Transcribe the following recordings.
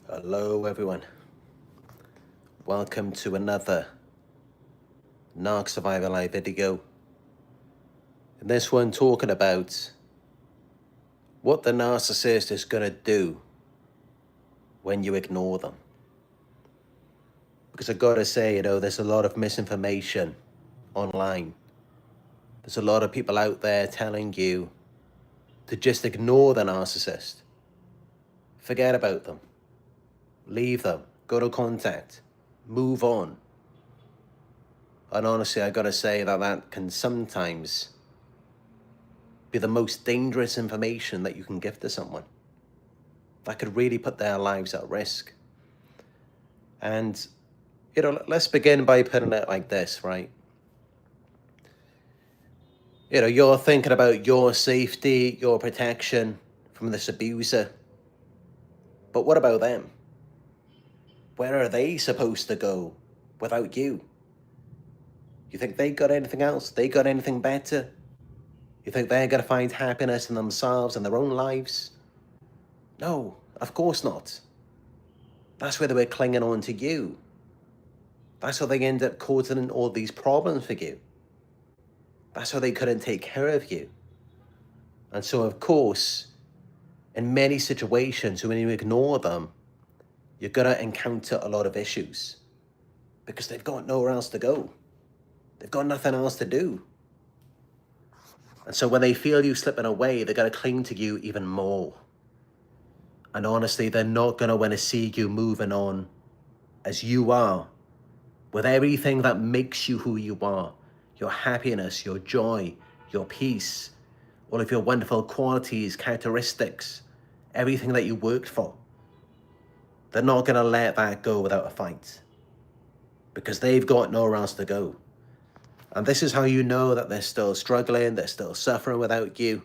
Hello everyone, welcome to another Narc Survivor live video. In this one talking about what the narcissist is going to do when you ignore them. Because I gotta say, there's a lot of misinformation online. There's a lot of people out there telling you to just ignore the narcissist. Forget about them. Leave them. Go to contact. Move on. And honestly, I gotta say that can sometimes be the most dangerous information that you can give to someone. That could really put their lives at risk. And, let's begin by putting it like this, right? You're thinking about your safety, your protection from this abuser. But what about them? Where are they supposed to go without you? You think they got anything else? They got anything better? You think they're going to find happiness in themselves and their own lives? No, of course not. That's where they were clinging on to you. That's how they end up causing all these problems for you. That's how they couldn't take care of you. And so, of course, in many situations, when you ignore them, you're going to encounter a lot of issues because they've got nowhere else to go. They've got nothing else to do. And so when they feel you slipping away, they're going to cling to you even more. And honestly, they're not going to want to see you moving on as you are, with everything that makes you who you are, your happiness, your joy, your peace, all of your wonderful qualities, characteristics, everything that you worked for. They're not going to let that go without a fight because they've got nowhere else to go. And this is how you know that they're still struggling, they're still suffering without you,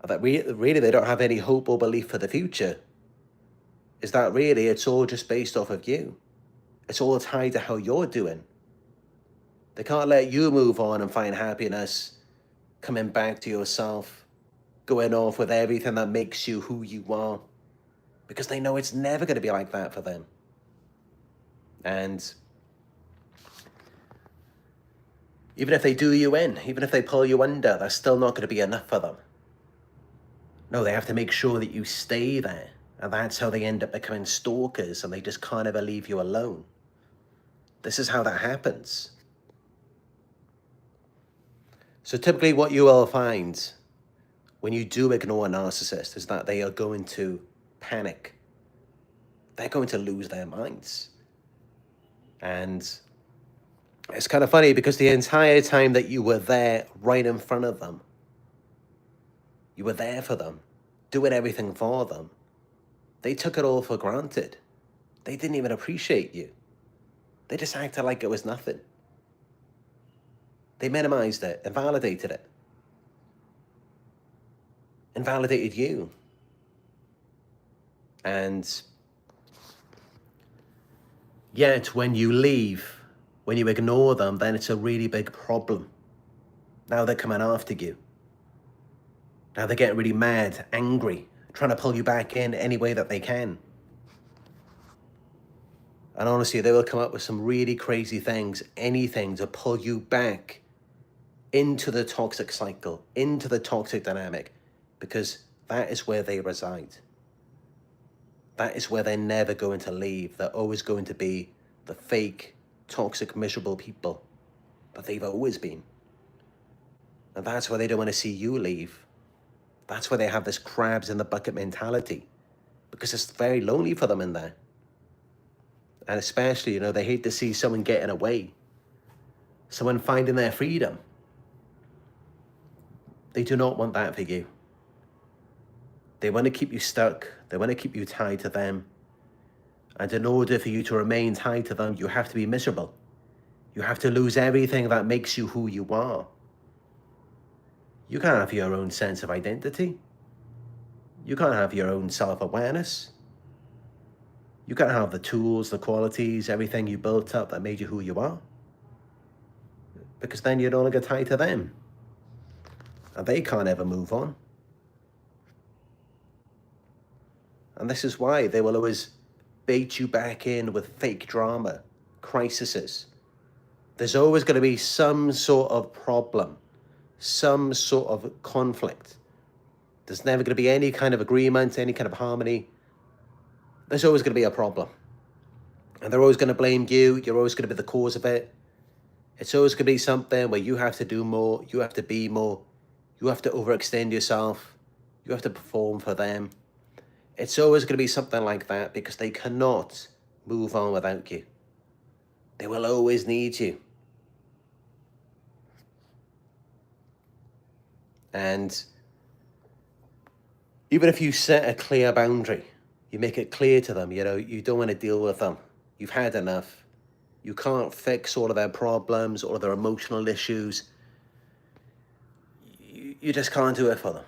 that really they don't have any hope or belief for the future, is that really it's all just based off of you. It's all tied to how you're doing. They can't let you move on and find happiness, coming back to yourself, going off with everything that makes you who you are, because they know it's never going to be like that for them. And even if they do you in, even if they pull you under, that's still not going to be enough for them. No, they have to make sure that you stay there. And that's how they end up becoming stalkers, and they just can't ever leave you alone. This is how that happens. So typically what you will find when you do ignore a narcissist is that they are going to panic. They're going to lose their minds. And it's kind of funny because the entire time that you were there right in front of them, you were there for them, doing everything for them, they took it all for granted. They didn't even appreciate you. They just acted like it was nothing. They minimized it, invalidated it. Invalidated you. And yet when you leave, when you ignore them, then it's a really big problem. Now they're coming after you. Now they're getting really mad, angry, trying to pull you back in any way that they can. And honestly, they will come up with some really crazy things, anything to pull you back into the toxic cycle, into the toxic dynamic, because that is where they reside. That is where they're never going to leave. They're always going to be the fake, toxic, miserable people that they've always been. And that's why they don't want to see you leave. That's why they have this crabs in the bucket mentality, because it's very lonely for them in there. And especially, they hate to see someone getting away, someone finding their freedom. They do not want that for you. They want to keep you stuck. They want to keep you tied to them. And in order for you to remain tied to them, you have to be miserable. You have to lose everything that makes you who you are. You can't have your own sense of identity. You can't have your own self-awareness. You can't have the tools, the qualities, everything you built up that made you who you are. Because then you're no longer tied to them. And they can't ever move on. And this is why they will always bait you back in with fake drama, crises. There's always going to be some sort of problem, some sort of conflict. There's never going to be any kind of agreement, any kind of harmony. There's always going to be a problem. And they're always going to blame you. You're always going to be the cause of it. It's always going to be something where you have to do more, you have to be more, you have to overextend yourself, you have to perform for them. It's always going to be something like that because they cannot move on without you. They will always need you. And even if you set a clear boundary, you make it clear to them, you don't want to deal with them. You've had enough. You can't fix all of their problems, all of their emotional issues. You just can't do it for them.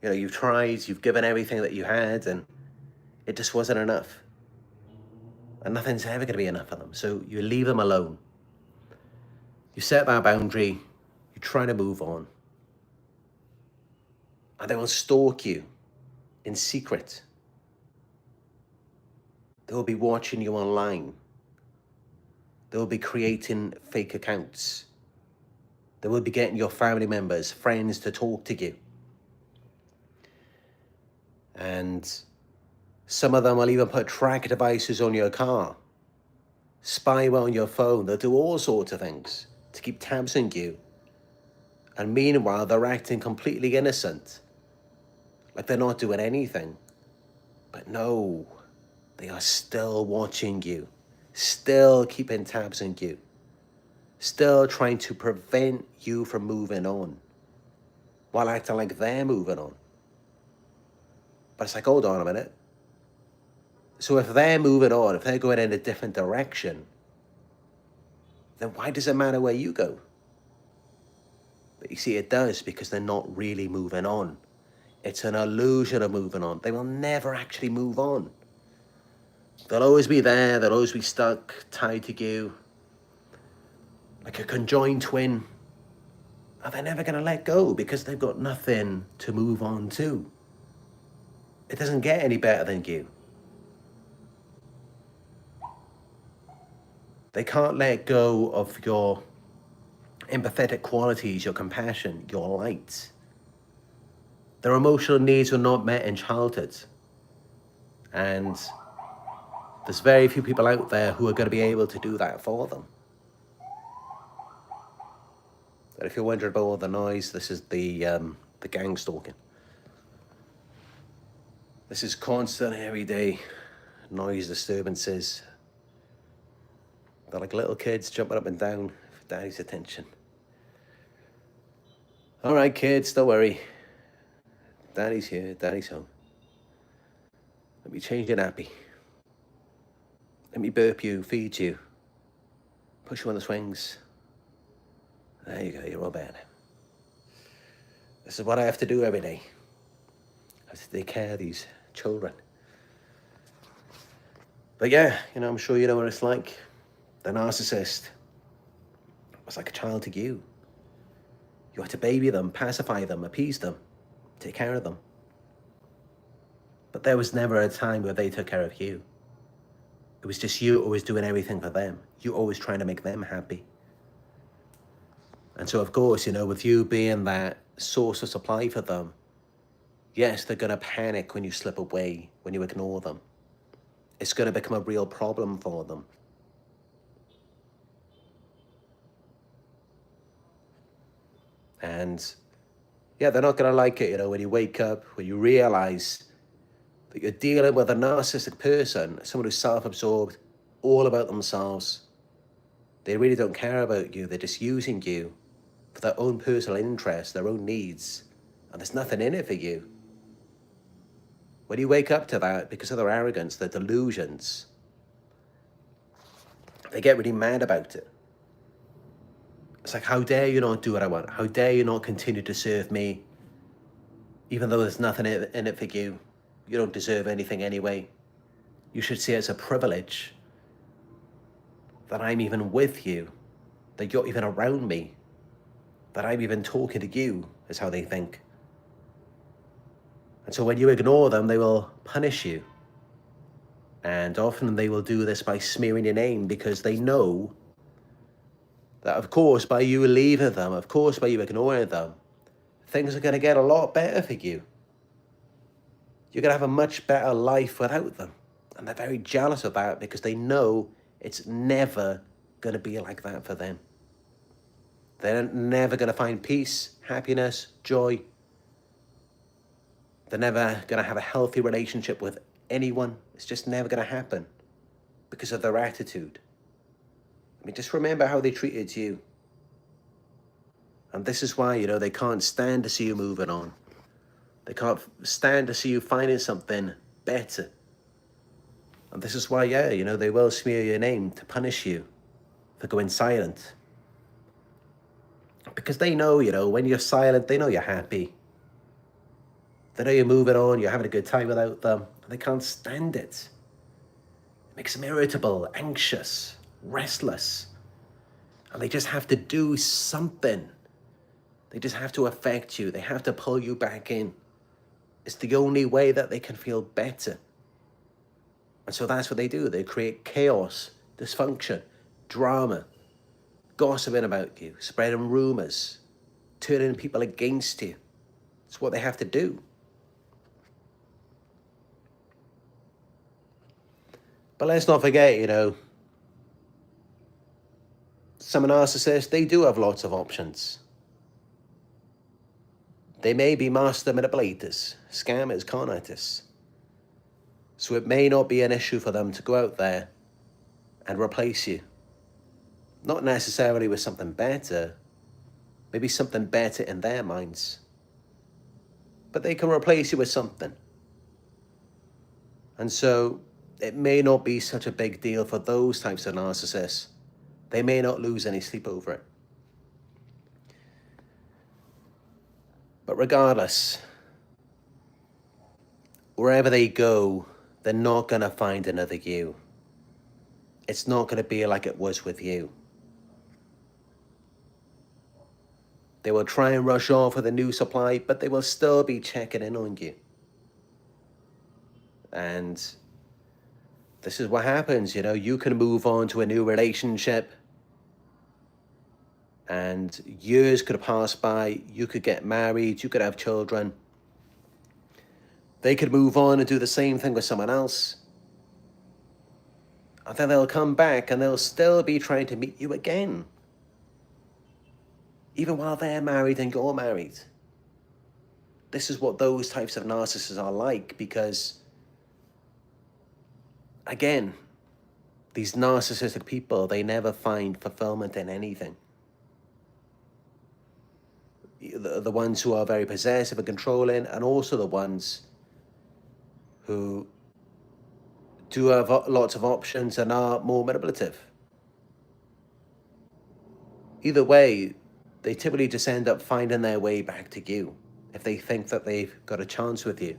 You've tried, you've given everything that you had, and it just wasn't enough. And nothing's ever going to be enough for them. So you leave them alone. You set that boundary, you try to move on. And they will stalk you in secret. They will be watching you online. They will be creating fake accounts. They will be getting your family members, friends to talk to you. And some of them will even put tracker devices on your car, spyware on your phone. They'll do all sorts of things to keep tabs on you. And meanwhile, they're acting completely innocent, like they're not doing anything. But no, they are still watching you, still keeping tabs on you, still trying to prevent you from moving on, while acting like they're moving on. But it's like, hold on a minute. So if they're moving on, if they're going in a different direction, then why does it matter where you go? But you see, it does, because they're not really moving on. It's an illusion of moving on. They will never actually move on. They'll always be there. They'll always be stuck, tied to you, like a conjoined twin. And they're never going to let go because they've got nothing to move on to. It doesn't get any better than you. They can't let go of your empathetic qualities, your compassion, your light. Their emotional needs were not met in childhood. And there's very few people out there who are going to be able to do that for them. But if you're wondering about all the noise, this is the gangstalking. This is constant, everyday noise disturbances. They're like little kids jumping up and down for daddy's attention. All right, kids, don't worry. Daddy's here, daddy's home. Let me change your nappy. Let me burp you, feed you, push you on the swings. There you go, you're all bad. This is what I have to do every day. I have to take care of these children. But yeah, I'm sure you know what it's like. The narcissist was like a child to you. You had to baby them, pacify them, appease them, take care of them. But there was never a time where they took care of you. It was just you always doing everything for them. You always trying to make them happy. And so, of course, with you being that source of supply for them, yes, they're going to panic when you slip away, when you ignore them. It's going to become a real problem for them. And yeah, they're not going to like it, when you wake up, when you realize that you're dealing with a narcissistic person, someone who's self-absorbed, all about themselves. They really don't care about you. They're just using you for their own personal interests, their own needs, and there's nothing in it for you. When you wake up to that, because of their arrogance, their delusions, they get really mad about it. It's like, how dare you not do what I want? How dare you not continue to serve me, even though there's nothing in it for you? You don't deserve anything anyway. You should see it as a privilege that I'm even with you, that you're even around me, that I'm even talking to you, is how they think. And so when you ignore them, they will punish you. And often they will do this by smearing your name, because they know that, of course, by you leaving them, of course, by you ignoring them, things are going to get a lot better for you. You're going to have a much better life without them. And they're very jealous of that, because they know it's never going to be like that for them. They're never going to find peace, happiness, joy. They're never going to have a healthy relationship with anyone. It's just never going to happen because of their attitude. I mean, just remember how they treated you. And this is why, they can't stand to see you moving on. They can't stand to see you finding something better. And this is why, they will smear your name to punish you for going silent. Because they know, when you're silent, they know you're happy. They know you're moving on, you're having a good time without them. And they can't stand it. It makes them irritable, anxious, restless. And they just have to do something. They just have to affect you. They have to pull you back in. It's the only way that they can feel better. And so that's what they do. They create chaos, dysfunction, drama, gossiping about you, spreading rumors, turning people against you. It's what they have to do. But let's not forget, some narcissists, they do have lots of options. They may be master manipulators, scammers, con artists. So it may not be an issue for them to go out there and replace you. Not necessarily with something better, maybe something better in their minds. But they can replace you with something. And so it may not be such a big deal for those types of narcissists. They may not lose any sleep over it. But regardless, wherever they go, they're not going to find another you. It's not going to be like it was with you. They will try and rush off with a new supply, but they will still be checking in on you. And this is what happens, you can move on to a new relationship and years could pass by. You could get married, you could have children. They could move on and do the same thing with someone else. And then they'll come back and they'll still be trying to meet you again. Even while they're married and you're married. This is what those types of narcissists are like, because, again, these narcissistic people, they never find fulfillment in anything. The ones who are very possessive and controlling, and also the ones who do have lots of options and are more manipulative. Either way, they typically just end up finding their way back to you if they think that they've got a chance with you.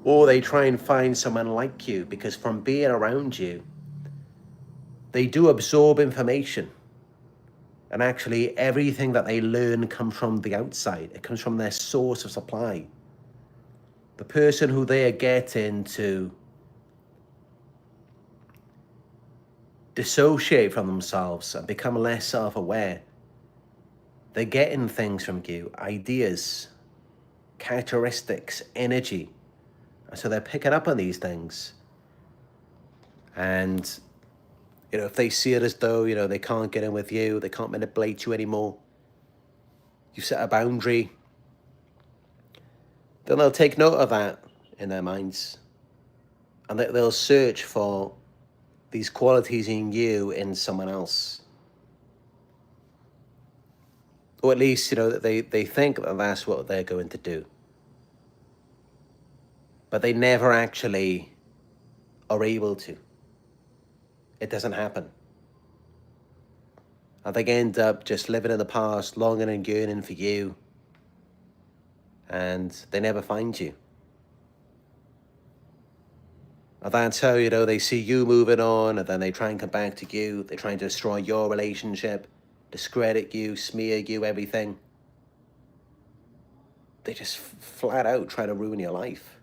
Or they try and find someone like you, because from being around you, they do absorb information. And actually, everything that they learn comes from the outside. It comes from their source of supply. The person who they are getting to dissociate from themselves and become less self-aware, they're getting things from you, ideas, characteristics, energy. And so they're picking up on these things. And if they see it as though, they can't get in with you, they can't manipulate you anymore, you set a boundary, then they'll take note of that in their minds. And they'll search for these qualities in you in someone else. Or at least, they think that that's what they're going to do. But they never actually are able to. It doesn't happen. And they end up just living in the past, longing and yearning for you. And they never find you. And that's how, they see you moving on, and then they try and come back to you. They try and destroy your relationship, discredit you, smear you, everything. They just flat out try to ruin your life.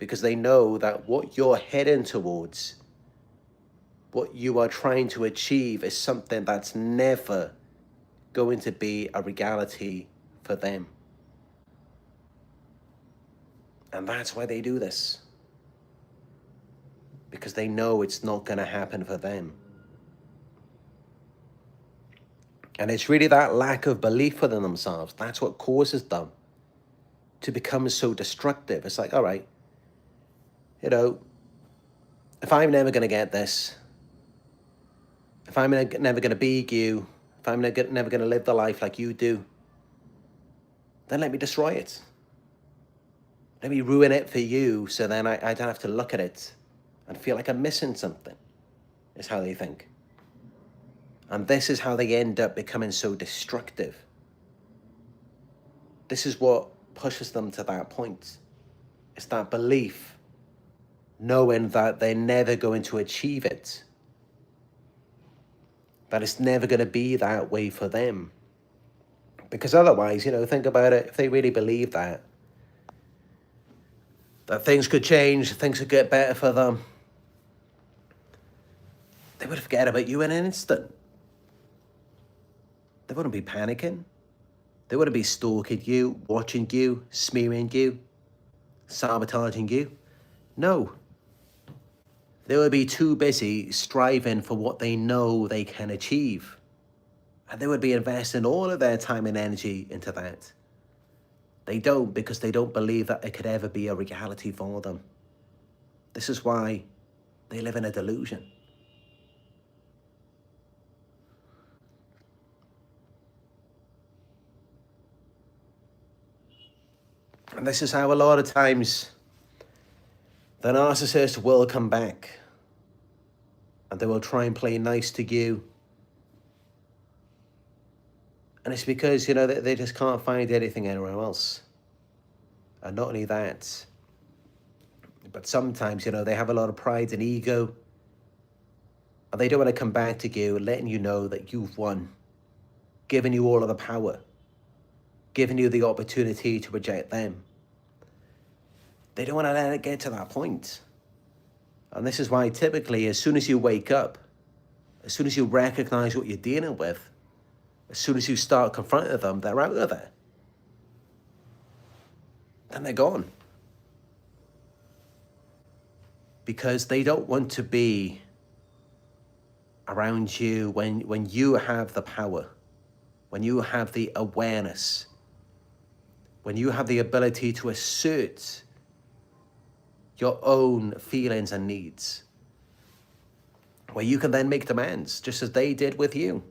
because they know that what you're heading towards, what you are trying to achieve, is something that's never going to be a reality for them. And that's why they do this. Because they know it's not going to happen for them. And it's really that lack of belief within themselves. That's what causes them to become so destructive. It's like, all right, you know, if I'm never going to get this, if I'm never going to be you, if I'm never going to live the life like you do, then let me destroy it. Let me ruin it for you, so then I don't have to look at it and feel like I'm missing something, is how they think. And this is how they end up becoming so destructive. This is what pushes them to that point. It's that belief, knowing that they're never going to achieve it, that it's never going to be that way for them. Because otherwise, you know, think about it, if they really believe that things could change, things could get better for them, they would forget about you in an instant. They wouldn't be panicking. They wouldn't be stalking you, watching you, smearing you, sabotaging you. No. They would be too busy striving for what they know they can achieve. And they would be investing all of their time and energy into that. They don't, because they don't believe that it could ever be a reality for them. This is why they live in a delusion. And this is how a lot of times the narcissist will come back and they will try and play nice to you. And it's because, you know, they just can't find anything anywhere else. And not only that, but sometimes, you know, they have a lot of pride and ego. And they don't want to come back to you, letting you know that you've won, giving you all of the power, giving you the opportunity to reject them. They don't want to let it get to that point. And this is why typically, as soon as you wake up, as soon as you recognize what you're dealing with, as soon as you start confronting them, they're out of there. Then they're gone. Because they don't want to be around you when you have the power, when you have the awareness, when you have the ability to assert your own feelings and needs, where you can then make demands, just as they did with you.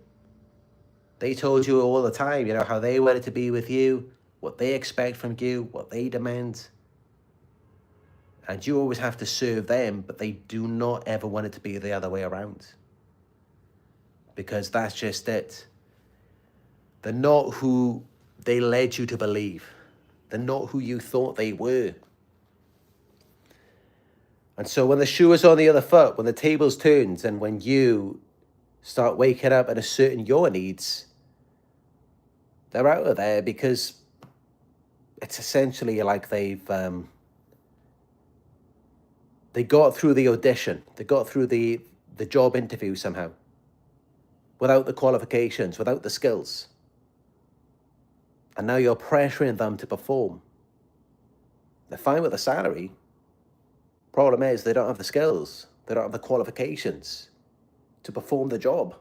They told you all the time, you know, how they wanted to be with you, what they expect from you, what they demand. And you always have to serve them, but they do not ever want it to be the other way around. Because that's just it. They're not who they led you to believe. They're not who you thought they were. And so when the shoe is on the other foot, when the table's turned, and when you start waking up and asserting your needs, they're out of there, because it's essentially like they got through the audition. They got through the job interview somehow, without the qualifications, without the skills. And now you're pressuring them to perform. They're fine with the salary. Problem is, they don't have the skills. They don't have the qualifications to perform the job.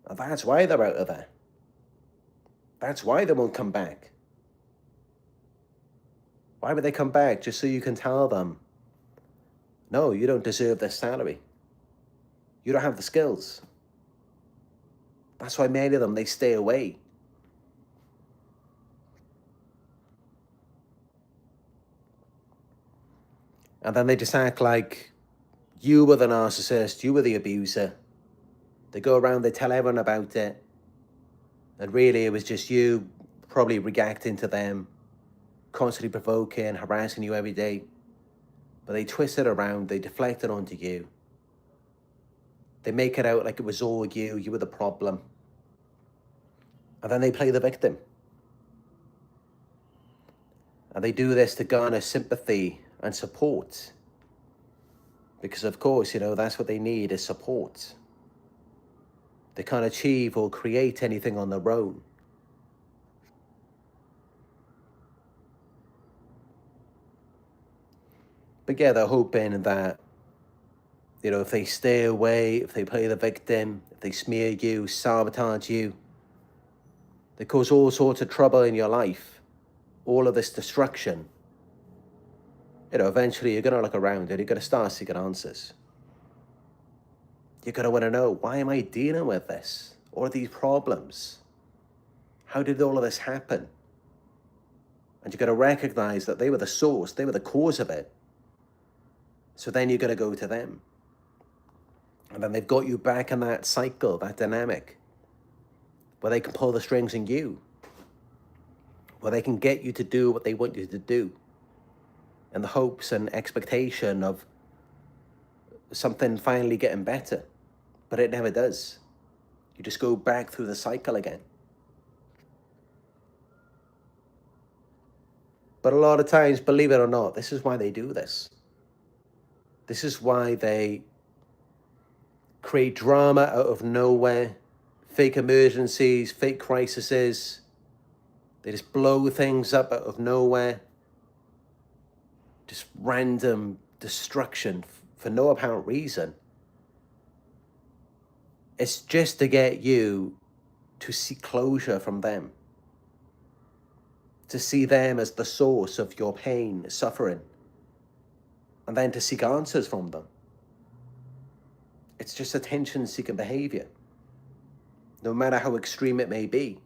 And that's why they're out of there. That's why they won't come back. Why would they come back? Just so you can tell them, no, you don't deserve this salary. You don't have the skills. That's why many of them, they stay away. And then they just act like you were the narcissist, you were the abuser. They go around, they tell everyone about it. And really it was just you probably reacting to them, constantly provoking, harassing you every day. But they twist it around, they deflect it onto you. They make it out like it was all you were the problem. And then they play the victim. And they do this to garner sympathy and support. Because of course, that's what they need, is support. They can't achieve or create anything on their own. But yeah, they're hoping that, if they stay away, if they play the victim, if they smear you, sabotage you, they cause all sorts of trouble in your life, all of this destruction, eventually you're going to look around and you're going to start seeking answers. You're going to want to know, why am I dealing with this? All of these problems? How did all of this happen? And you're going to recognize that they were the source, they were the cause of it. So then you're going to go to them. And then they've got you back in that cycle, that dynamic, where they can pull the strings in you, where they can get you to do what they want you to do, in the hopes and expectation of something finally getting better. But it never does. You just go back through the cycle again. But a lot of times, believe it or not, this is why they do this. This is why they create drama out of nowhere, fake emergencies, fake crises. They just blow things up out of nowhere. Just random destruction for no apparent reason. It's just to get you to seek closure from them. To see them as the source of your pain, suffering. And then to seek answers from them. It's just attention-seeking behavior, no matter how extreme it may be.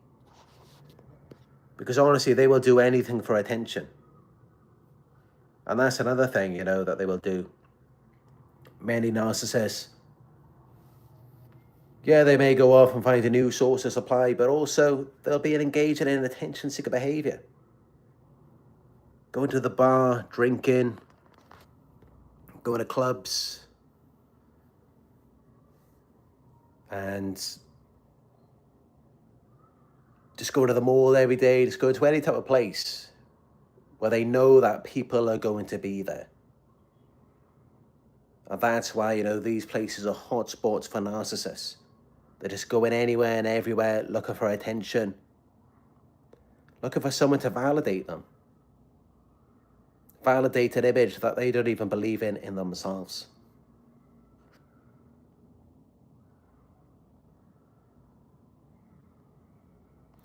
Because honestly, they will do anything for attention. And that's another thing, that they will do. Many narcissists, they may go off and find a new source of supply, but also they'll be engaging in attention-seeking behavior. Going to the bar, drinking, going to clubs, and just go to the mall every day, just go to any type of place where they know that people are going to be there. And that's why, these places are hotspots for narcissists. They're just going anywhere and everywhere, looking for attention, looking for someone to validate them. Validate an image that they don't even believe in themselves.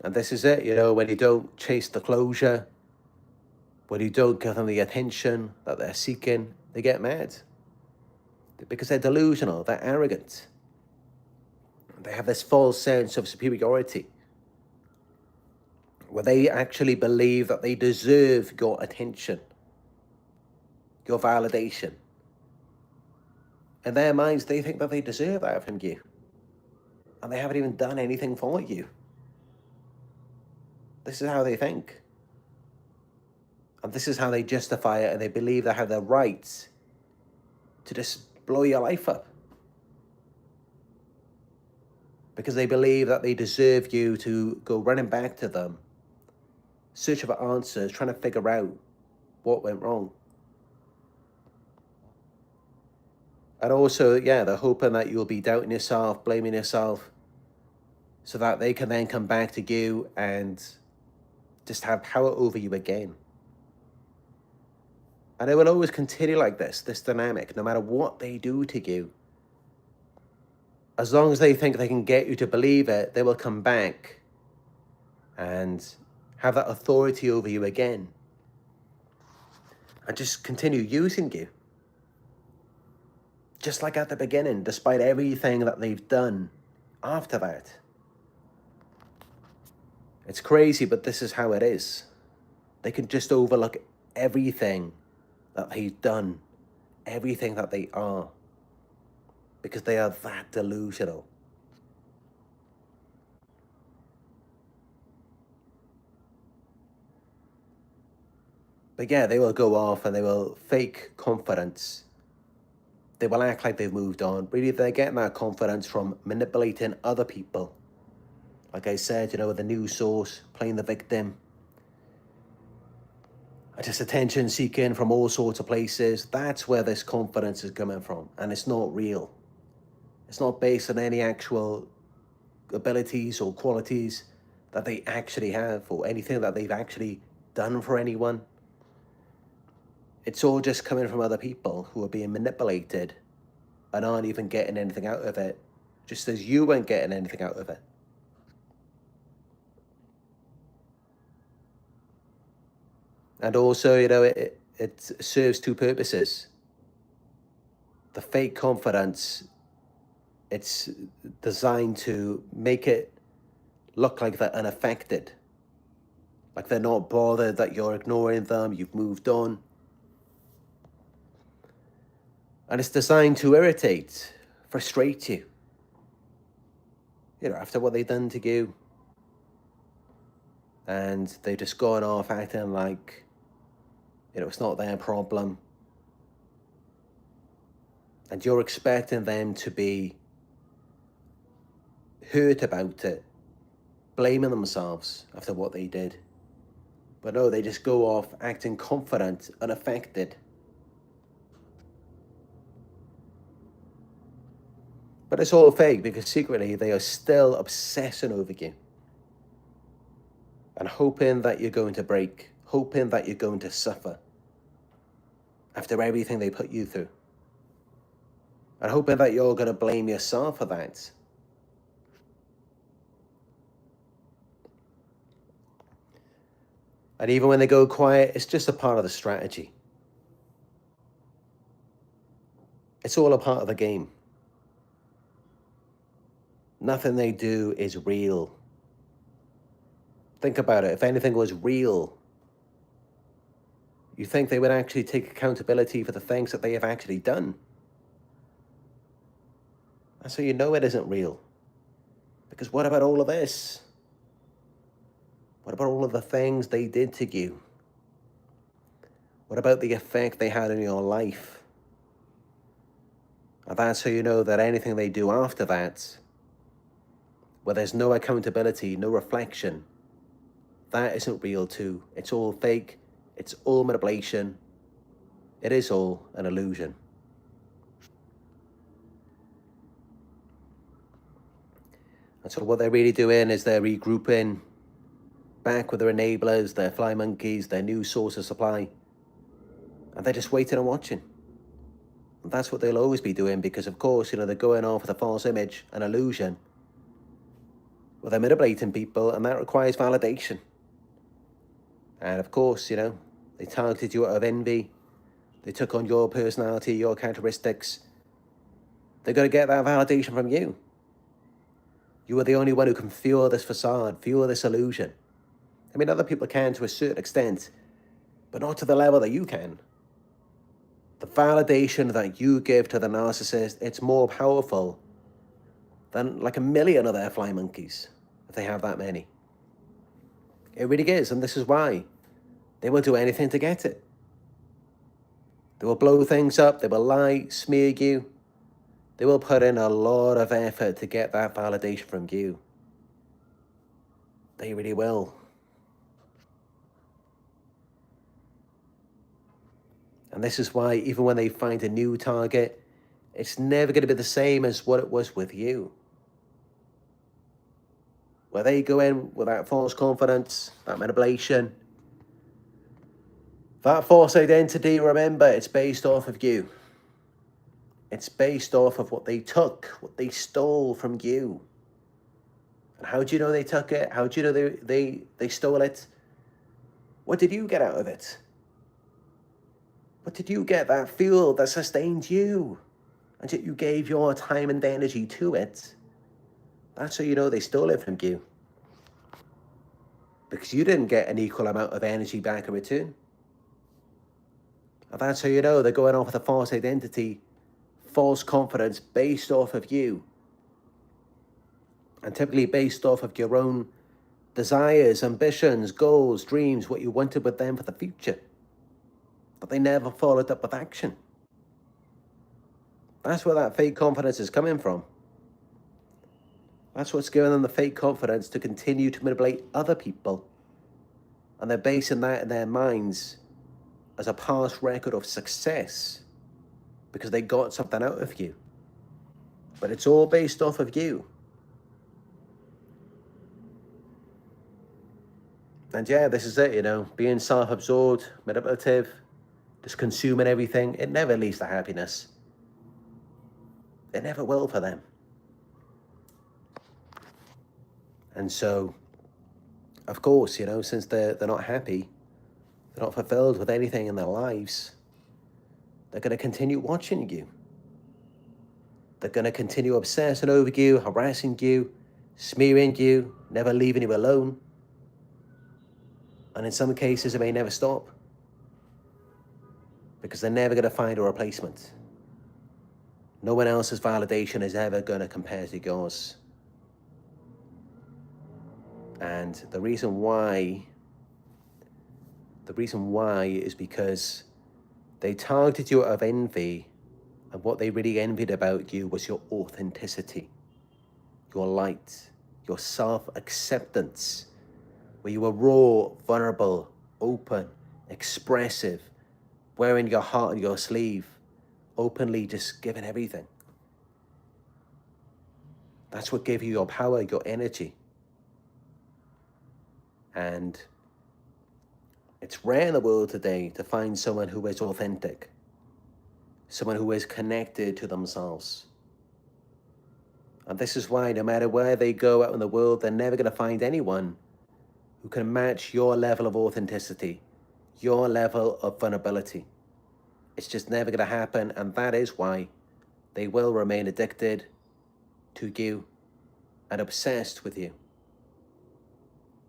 And this is it, when you don't chase the closure, when you don't give them the attention that they're seeking, they get mad. Because they're delusional, they're arrogant. They have this false sense of superiority, where they actually believe that they deserve your attention, your validation. In their minds, they think that they deserve that from you. And they haven't even done anything for you. This is how they think. And this is how they justify it, and they believe they have the right to just blow your life up. Because they believe that they deserve you to go running back to them, searching for answers, trying to figure out what went wrong. And also, they're hoping that you'll be doubting yourself, blaming yourself, so that they can then come back to you and just have power over you again. And it will always continue like this dynamic, no matter what they do to you. As long as they think they can get you to believe it, they will come back and have that authority over you again. And just continue using you. Just like at the beginning, despite everything that they've done after that. It's crazy, but this is how it is. They can just overlook everything that they've done, everything that they are, because they are that delusional. But they will go off and they will fake confidence. They will act like they've moved on. Really, they're getting that confidence from manipulating other people. Like I said, with the news source, playing the victim. and just attention seeking from all sorts of places. That's where this confidence is coming from, and it's not real. It's not based on any actual abilities or qualities that they actually have, or anything that they've actually done for anyone. It's all just coming from other people who are being manipulated and aren't even getting anything out of it, just as you weren't getting anything out of it. And also, it serves two purposes. The fake confidence, it's designed to make it look like they're unaffected, like they're not bothered that you're ignoring them, you've moved on. And it's designed to irritate, frustrate you, after what they've done to you. And they've just gone off acting like, it's not their problem. And you're expecting them to be hurt about it, blaming themselves after what they did. But no, they just go off acting confident, unaffected. But it's all fake, because secretly they are still obsessing over you and hoping that you're going to break, hoping that you're going to suffer after everything they put you through, and hoping that you're going to blame yourself for that. And even when they go quiet, it's just a part of the strategy. It's all a part of the game. Nothing they do is real. Think about it. If anything was real, you think they would actually take accountability for the things that they have actually done. And so you know it isn't real. Because what about all of this? What about all of the things they did to you? What about the effect they had on your life? And that's how you know that anything they do after that, where there's no accountability, no reflection, that isn't real too. It's all fake. It's all manipulation. It is all an illusion. And so what they're really doing is they're regrouping back with their enablers, their fly monkeys, their new source of supply. And they're just waiting and watching. And that's what they'll always be doing, because of course, they're going off with a false image, an illusion. Well, they're manipulating people, and that requires validation. And of course, they targeted you out of envy. They took on your personality, your characteristics. They're going to get that validation from you. You are the only one who can feel this facade, feel this illusion. I mean, other people can to a certain extent, but not to the level that you can. The validation that you give to the narcissist, it's more powerful than like 1,000,000 of their fly monkeys, if they have that many. It really is, and this is why they will do anything to get it. They will blow things up, they will lie, smear you. They will put in a lot of effort to get that validation from you. They really will. And this is why even when they find a new target, it's never going to be the same as what it was with you. Where they go in with that false confidence, that manipulation, that false identity, remember, it's based off of you. It's based off of what they took, what they stole from you. And how do you know they took it? How do you know they stole it? What did you get out of it? What did you get that fuel that sustained you? And yet you gave your time and energy to it. That's how you know they stole it from you. Because you didn't get an equal amount of energy back in return. And that's how you know they're going off with a false identity, false confidence based off of you. And typically based off of your own desires, ambitions, goals, dreams, what you wanted with them for the future. But they never followed up with action. That's where that fake confidence is coming from. That's what's giving them the fake confidence to continue to manipulate other people. And they're basing that in their minds as a past record of success because they got something out of you. But it's all based off of you. And yeah, this is it, being self-absorbed, manipulative, just consuming everything. It never leads to happiness. It never will for them. And so, of course, since they're not happy, they're not fulfilled with anything in their lives, they're going to continue watching you. They're going to continue obsessing over you, harassing you, smearing you, never leaving you alone. And in some cases, it may never stop because they're never going to find a replacement. No one else's validation is ever going to compare to yours. And the reason why is because they targeted you out of envy, and what they really envied about you was your authenticity, your light, your self-acceptance, where you were raw, vulnerable, open, expressive, wearing your heart on your sleeve, openly just giving everything. That's what gave you your power, your energy. And it's rare in the world today to find someone who is authentic, someone who is connected to themselves. And this is why no matter where they go out in the world, they're never going to find anyone who can match your level of authenticity, your level of vulnerability. It's just never going to happen, and that is why they will remain addicted to you and obsessed with you.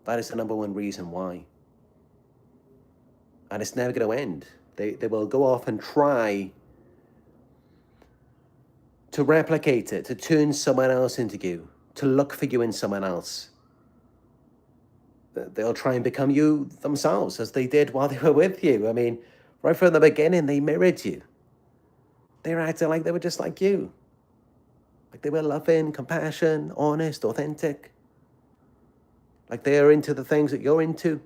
That is the number one reason why. And it's never going to end. They will go off and try to replicate it, to turn someone else into you, to look for you in someone else. They'll try and become you themselves, as they did while they were with you. I mean, right from the beginning, they mirrored you. They were acting like they were just like you. Like they were loving, compassionate, honest, authentic. Like they are into the things that you're into.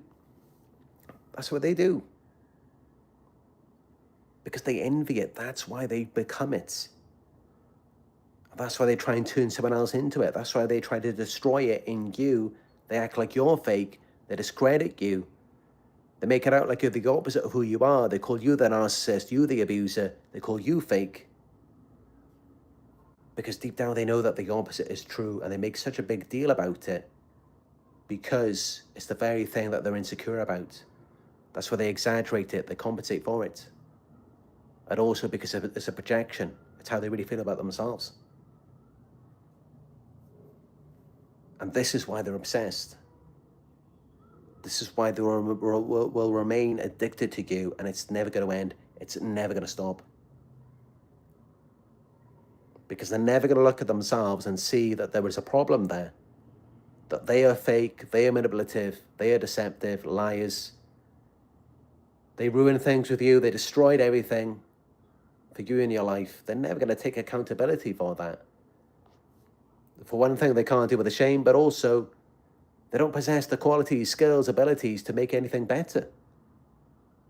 That's what they do. Because they envy it. That's why they become it. That's why they try and turn someone else into it. That's why they try to destroy it in you. They act like you're fake. They discredit you. They make it out like you're the opposite of who you are. They call you the narcissist, you the abuser. They call you fake. Because deep down they know that the opposite is true, and they make such a big deal about it because it's the very thing that they're insecure about. That's why they exaggerate it, they compensate for it. And also because it's a projection. It's how they really feel about themselves. And this is why they're obsessed. This is why they will remain addicted to you, and it's never going to end. It's never going to stop. Because they're never going to look at themselves and see that there is a problem there. That they are fake, they are manipulative, they are deceptive, liars. They ruined things with you, they destroyed everything for you in your life. They're never going to take accountability for that. For one thing, they can't deal with the shame, but also they don't possess the qualities, skills, abilities to make anything better.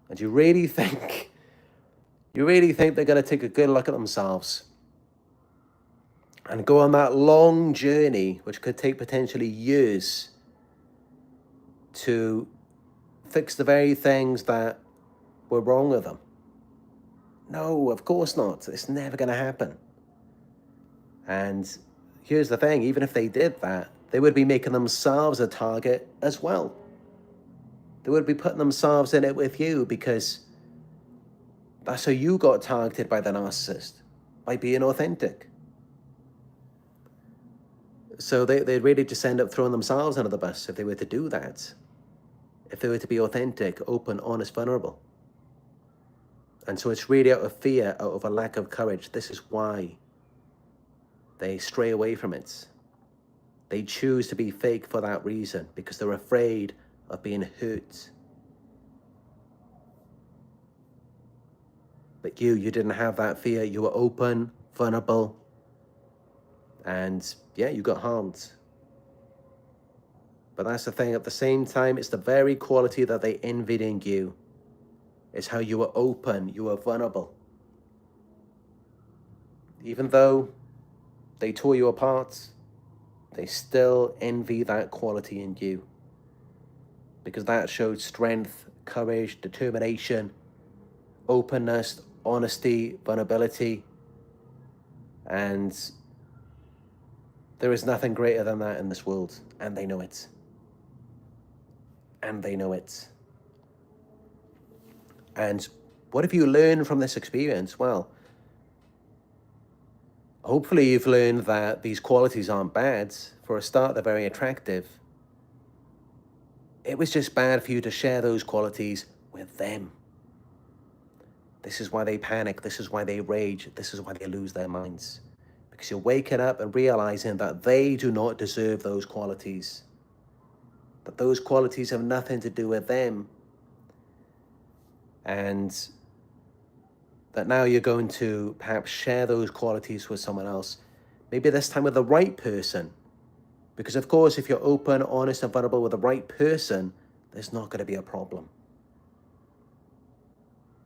And you really think they're going to take a good look at themselves and go on that long journey, which could take potentially years, to fix the very things that were wrong with them? No, of course not. It's never going to happen. And here's the thing, even if they did that, they would be making themselves a target as well. They would be putting themselves in it with you, because that's how you got targeted by the narcissist, by being authentic. So they'd really just end up throwing themselves under the bus if they were to do that. If they were to be authentic, open, honest, vulnerable. And so it's really out of fear, out of a lack of courage. This is why they stray away from it. They choose to be fake for that reason, because they're afraid of being hurt. But you didn't have that fear. You were open, vulnerable, and yeah, you got harmed. But that's the thing, at the same time, it's the very quality that they envied in you. is how you are open, you are vulnerable. Even though they tore you apart, they still envy that quality in you, because that showed strength, courage, determination, openness, honesty, vulnerability, and there is nothing greater than that in this world, and they know it. And they know it. And what have you learned from this experience? Well, hopefully you've learned that these qualities aren't bad. For a start, they're very attractive. It was just bad for you to share those qualities with them. This is why they panic. This is why they rage. This is why they lose their minds. Because you're waking up and realizing that they do not deserve those qualities. That those qualities have nothing to do with them. And that now you're going to perhaps share those qualities with someone else. Maybe this time with the right person. Because of course, if you're open, honest, and vulnerable with the right person, there's not going to be a problem.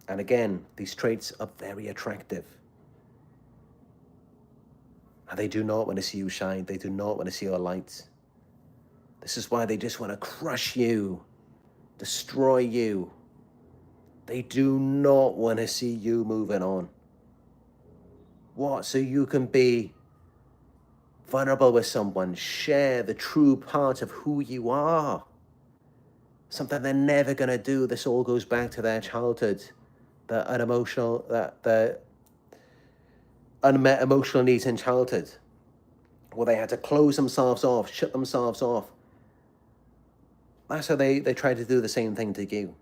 And again, these traits are very attractive. And they do not want to see you shine. They do not want to see your light. This is why they just want to crush you, destroy you. They do not want to see you moving on. What? So you can be vulnerable with someone, share the true part of who you are. Something they're never going to do. This all goes back to their childhood, the unmet emotional needs in childhood, where they had to close themselves off, shut themselves off. That's how they tried to do the same thing to you.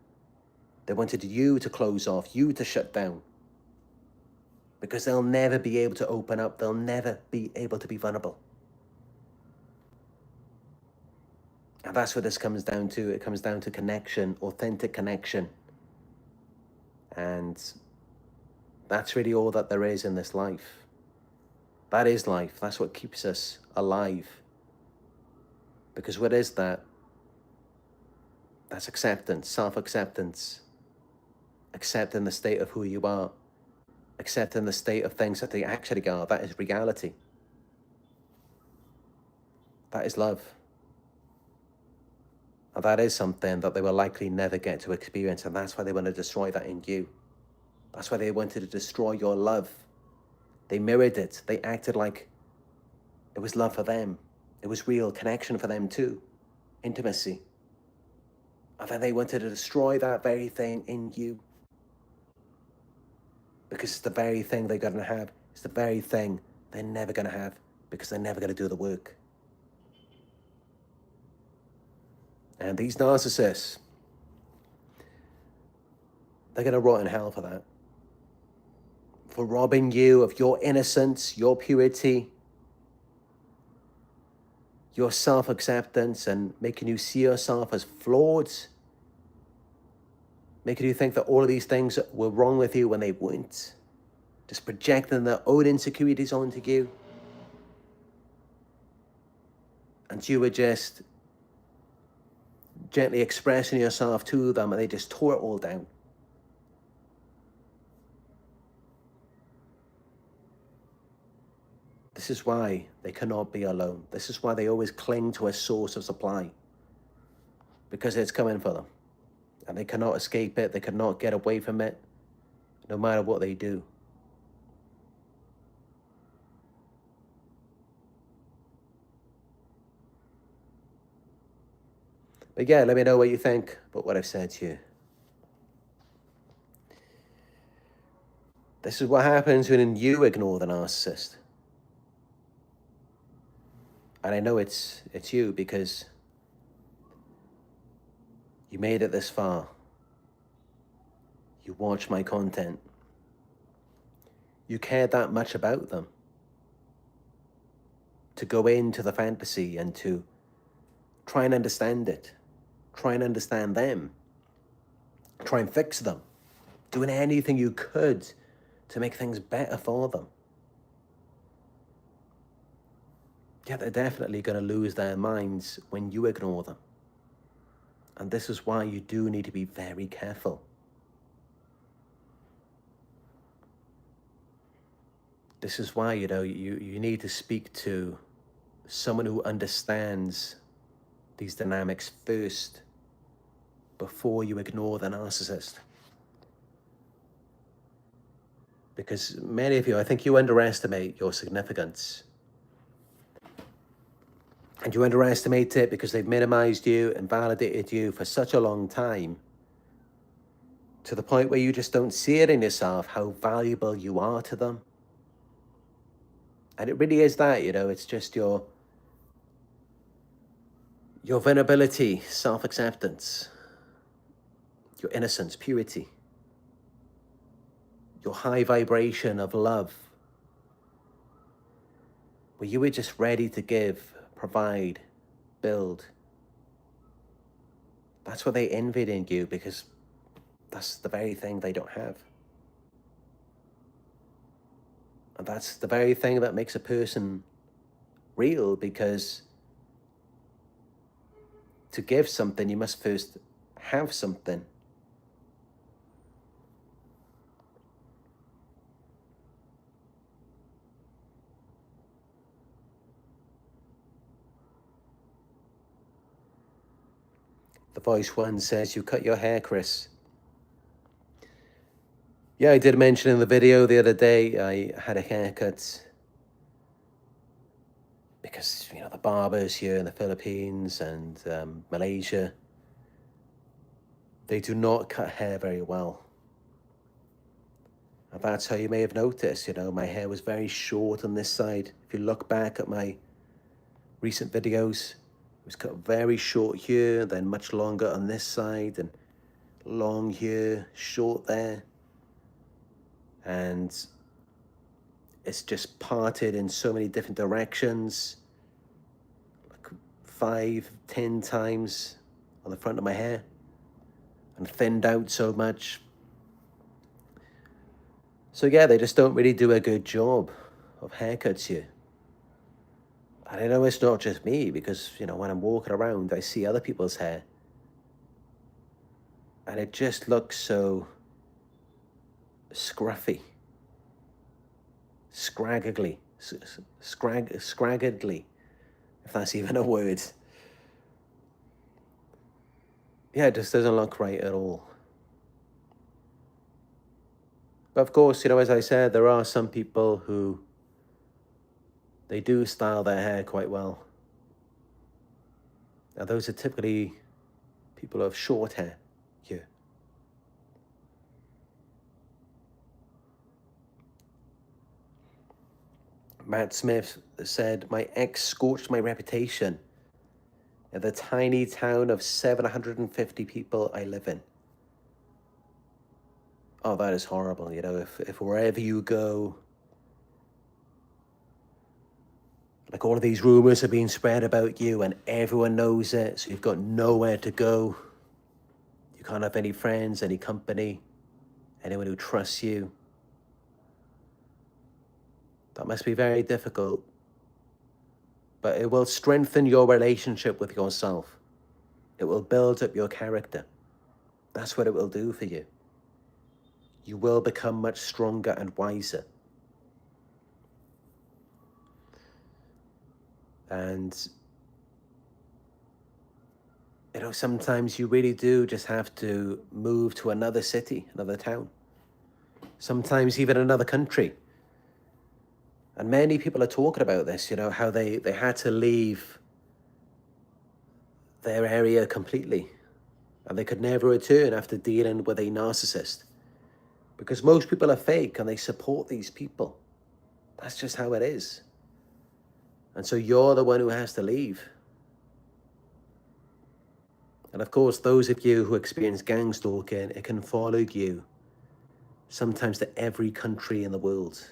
They wanted you to close off, you to shut down. Because they'll never be able to open up. They'll never be able to be vulnerable. And that's what this comes down to. It comes down to connection, authentic connection. And that's really all that there is in this life. That is life. That's what keeps us alive. Because what is that? That's acceptance, self-acceptance. Accepting the state of who you are. Accepting the state of things that they actually are. That is reality. That is love. And that is something that they will likely never get to experience, and that's why they want to destroy that in you. That's why they wanted to destroy your love. They mirrored it. They acted like it was love for them. It was real connection for them too. Intimacy. And then they wanted to destroy that very thing in you. Because it's the very thing they're going to have. It's the very thing they're never going to have, because they're never going to do the work. And these narcissists, they're going to rot in hell for that. For robbing you of your innocence, your purity, your self-acceptance, and making you see yourself as flawed, making you think that all of these things were wrong with you when they weren't, just projecting their own insecurities onto you. And you were just gently expressing yourself to them, and they just tore it all down. This is why they cannot be alone. This is why they always cling to a source of supply, because it's coming for them. And they cannot escape it. They cannot get away from it, no matter what they do. But yeah, let me know what you think about what I've said to you. This is what happens when you ignore the narcissist. And I know it's you, because you made it this far. You watch my content. You care that much about them. To go into the fantasy and to try and understand it. Try and understand them. Try and fix them. Doing anything you could to make things better for them. Yeah, they're definitely going to lose their minds when you ignore them. And this is why you do need to be very careful. This is why, you need to speak to someone who understands these dynamics first before you ignore the narcissist. Because many of you, I think you underestimate your significance. And you underestimate it because they've minimized you and validated you for such a long time, to the point where you just don't see it in yourself how valuable you are to them. And it really is that, it's just your vulnerability, self-acceptance, your innocence, purity, your high vibration of love, where you were just ready to give, provide, build. That's what they envied in you, because that's the very thing they don't have. And that's the very thing that makes a person real, because to give something, you must first have something. The voice one says, you cut your hair, Chris. Yeah, I did mention in the video the other day, I had a haircut because, the barbers here in the Philippines and Malaysia, they do not cut hair very well. And that's how you may have noticed, my hair was very short on this side. If you look back at my recent videos, it was cut very short here, then much longer on this side, and long here, short there. And it's just parted in so many different directions, like 5-10 times on the front of my hair, and thinned out so much. So yeah, they just don't really do a good job of haircuts here. And I know it's not just me, because, when I'm walking around, I see other people's hair. And it just looks so scruffy, scraggly, scraggedly, if that's even a word. Yeah, it just doesn't look right at all. But of course, as I said, there are some people who, they do style their hair quite well. Now, those are typically people who have short hair here. Matt Smith said, my ex scorched my reputation in the tiny town of 750 people I live in. Oh, that is horrible. If wherever you go, like, all of these rumors are being spread about you and everyone knows it, so you've got nowhere to go. You can't have any friends, any company, anyone who trusts you. That must be very difficult. But it will strengthen your relationship with yourself. It will build up your character. That's what it will do for you. You will become much stronger and wiser. And, sometimes you really do just have to move to another city, another town. Sometimes even another country. And many people are talking about this, how they had to leave their area completely. And they could never return after dealing with a narcissist. Because most people are fake and they support these people. That's just how it is. And so you're the one who has to leave. And of course, those of you who experience gangstalking, it can follow you sometimes to every country in the world.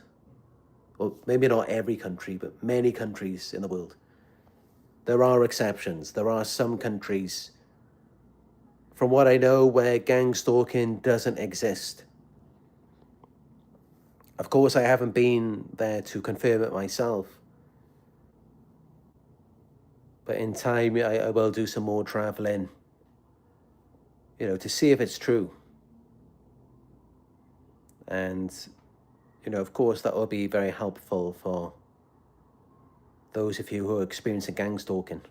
Well, maybe not every country, but many countries in the world. There are exceptions. There are some countries, from what I know, where gangstalking doesn't exist. Of course, I haven't been there to confirm it myself. But in time, I will do some more traveling, to see if it's true. And, of course, that will be very helpful for those of you who are experiencing gang stalking.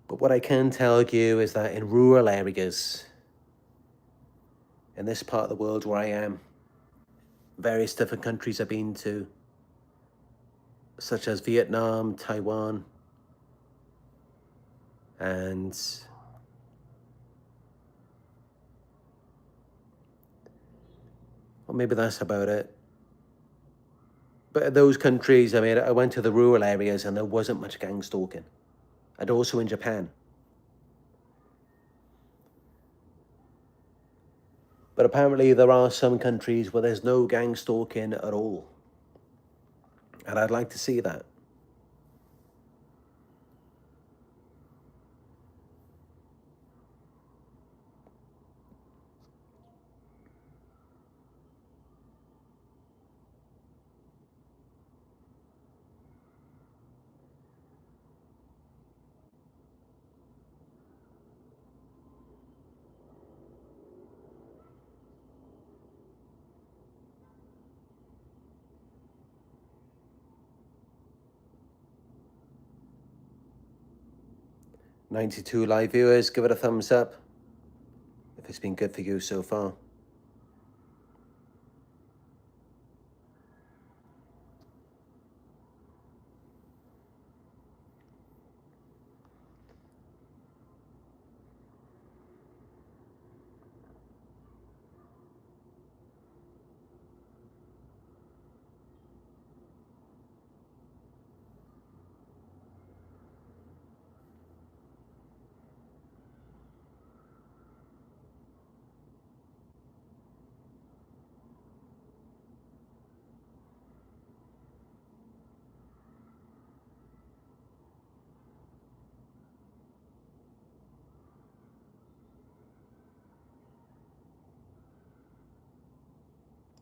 But what I can tell you is that in rural areas, in this part of the world where I am, various different countries I've been to, such as Vietnam, Taiwan, and well, maybe that's about it. But in those countries, I mean, I went to the rural areas and there wasn't much gang stalking. And also in Japan. But apparently there are some countries where there's no gang stalking at all. And I'd like to see that. "92 live viewers, give it a thumbs up if it's been good for you so far.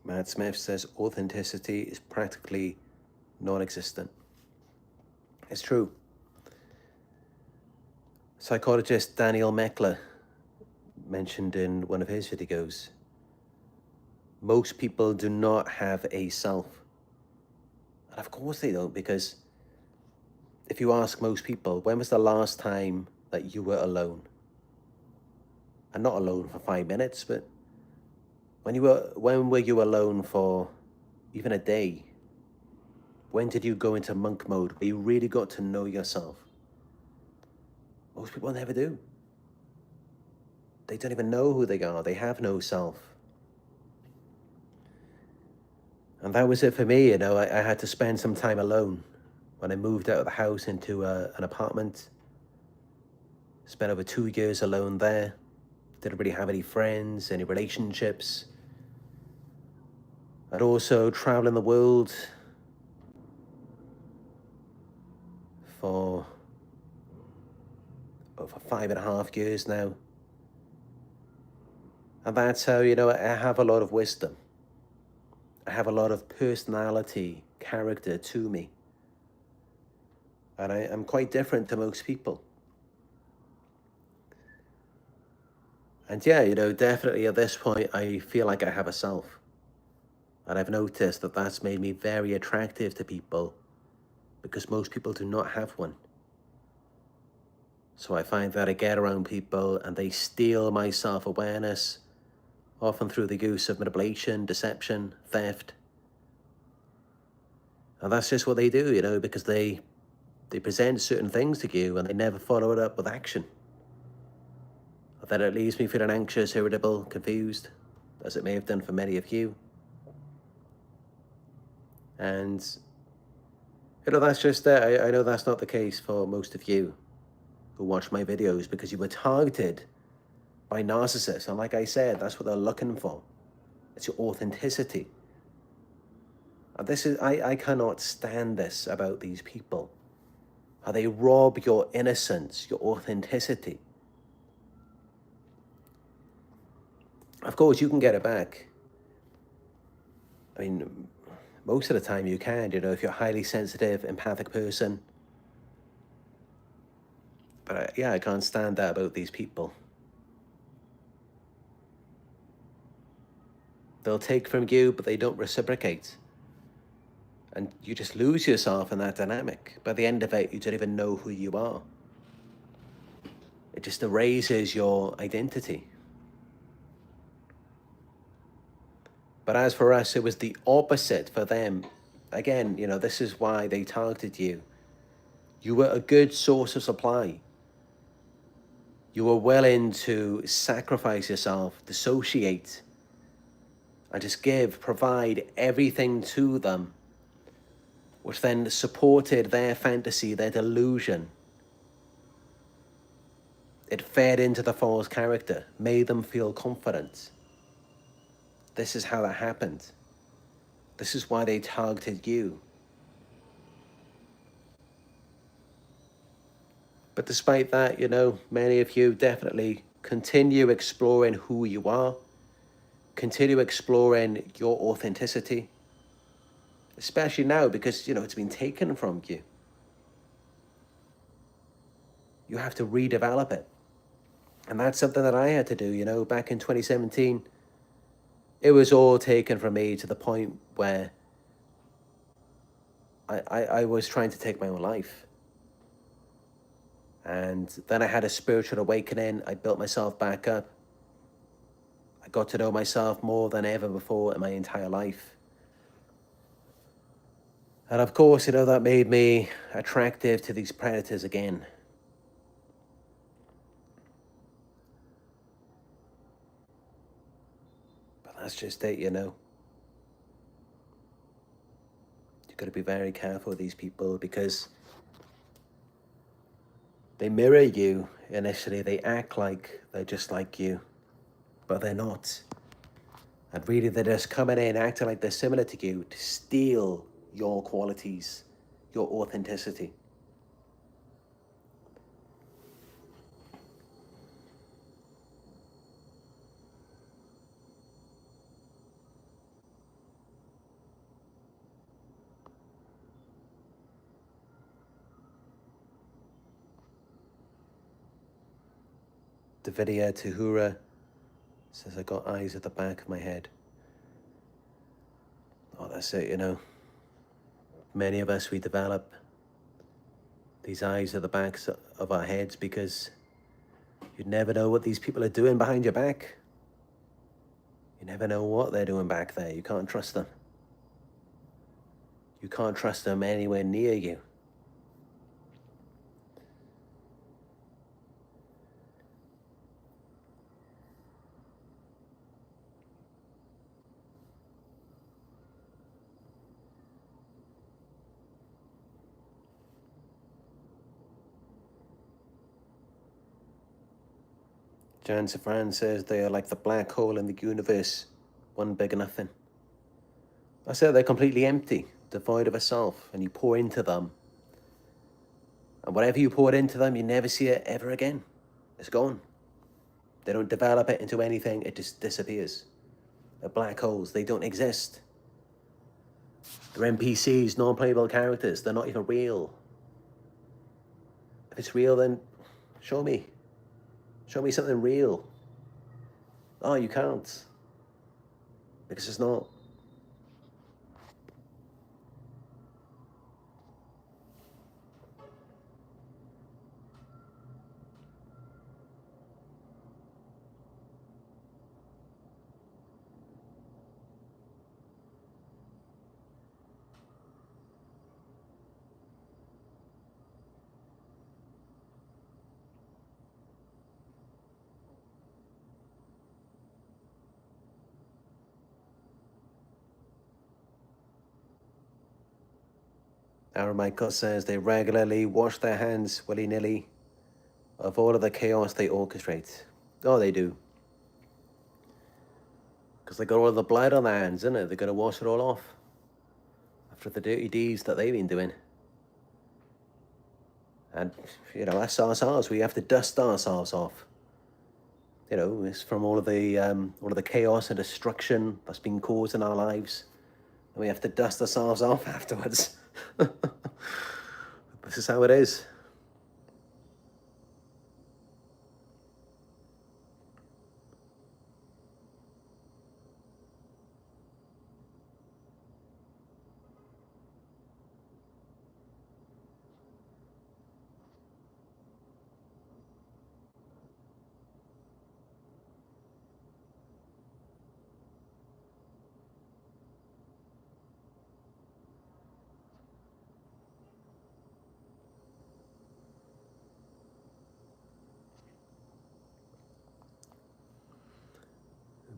Matt Smith says authenticity is practically non-existent. It's true. Psychologist Daniel Meckler mentioned in one of his videos, most people do not have a self. And of course they don't, because if you ask most people, when was the last time that you were alone? And not alone for 5 minutes, but when were you alone for even a day? When did you go into monk mode where you really got to know yourself? Most people never do. They don't even know who they are. They have no self. And that was it for me, I had to spend some time alone when I moved out of the house into an apartment. Spent over 2 years alone there. Didn't really have any friends, any relationships. I'd also traveled the world for over 5.5 years now. And that's how, I have a lot of wisdom. I have a lot of personality, character to me. And I'm quite different to most people. And yeah, definitely at this point, I feel like I have a self. And I've noticed that that's made me very attractive to people because most people do not have one. So I find that I get around people and they steal my self-awareness, often through the use of manipulation, deception, theft. And that's just what they do, because they present certain things to you and they never follow it up with action. Then it leaves me feeling anxious, irritable, confused, as it may have done for many of you. And, that's just it. I know that's not the case for most of you who watch my videos because you were targeted by narcissists. And like I said, that's what they're looking for. It's your authenticity. And I cannot stand this about these people. How they rob your innocence, your authenticity. Of course, you can get it back. I mean, most of the time you can, if you're a highly sensitive, empathic person. But yeah, I can't stand that about these people. They'll take from you, but they don't reciprocate. And you just lose yourself in that dynamic. By the end of it, you don't even know who you are. It just erases your identity. But as for us, it was the opposite for them. Again, this is why they targeted you. You were a good source of supply. You were willing to sacrifice yourself, dissociate, and just provide everything to them, which then supported their fantasy, their delusion. It fed into the false character, made them feel confident. This is how that happened. This is why they targeted you. But despite that, many of you definitely continue exploring who you are, continue exploring your authenticity, especially now because, it's been taken from you. You have to redevelop it. And that's something that I had to do, back in 2017. It was all taken from me to the point where I was trying to take my own life. And then I had a spiritual awakening. I built myself back up. I got to know myself more than ever before in my entire life. And of course, that made me attractive to these predators again. But that's just it, You got to be very careful with these people because they mirror you initially. They act like they're just like you, but they're not. And really, they're just coming in, acting like they're similar to you to steal your qualities, your authenticity. Davidia Tuhura says, I got eyes at the back of my head. Oh, that's it, Many of us, we develop these eyes at the backs of our heads because you never know what these people are doing behind your back. You never know what they're doing back there. You can't trust them. You can't trust them anywhere near you. Jan Safran says they are like the black hole in the universe, one big nothing. I said they're completely empty, devoid of a self, and you pour into them. And whatever you pour into them, you never see it ever again. It's gone. They don't develop it into anything, it just disappears. They're black holes, they don't exist. They're NPCs, non-playable characters, they're not even real. If it's real, then show me. Show me something real. Oh, you can't. Because it's not. Aaron Michael says they regularly wash their hands willy-nilly of all of the chaos they orchestrate. Oh, they do. Because they got all the blood on their hands, isn't it? They're going to wash it all off after the dirty deeds that they've been doing. And, that's ourselves. We have to dust ourselves off. It's from all of the chaos and destruction that's been caused in our lives. And we have to dust ourselves off afterwards. This is how it is.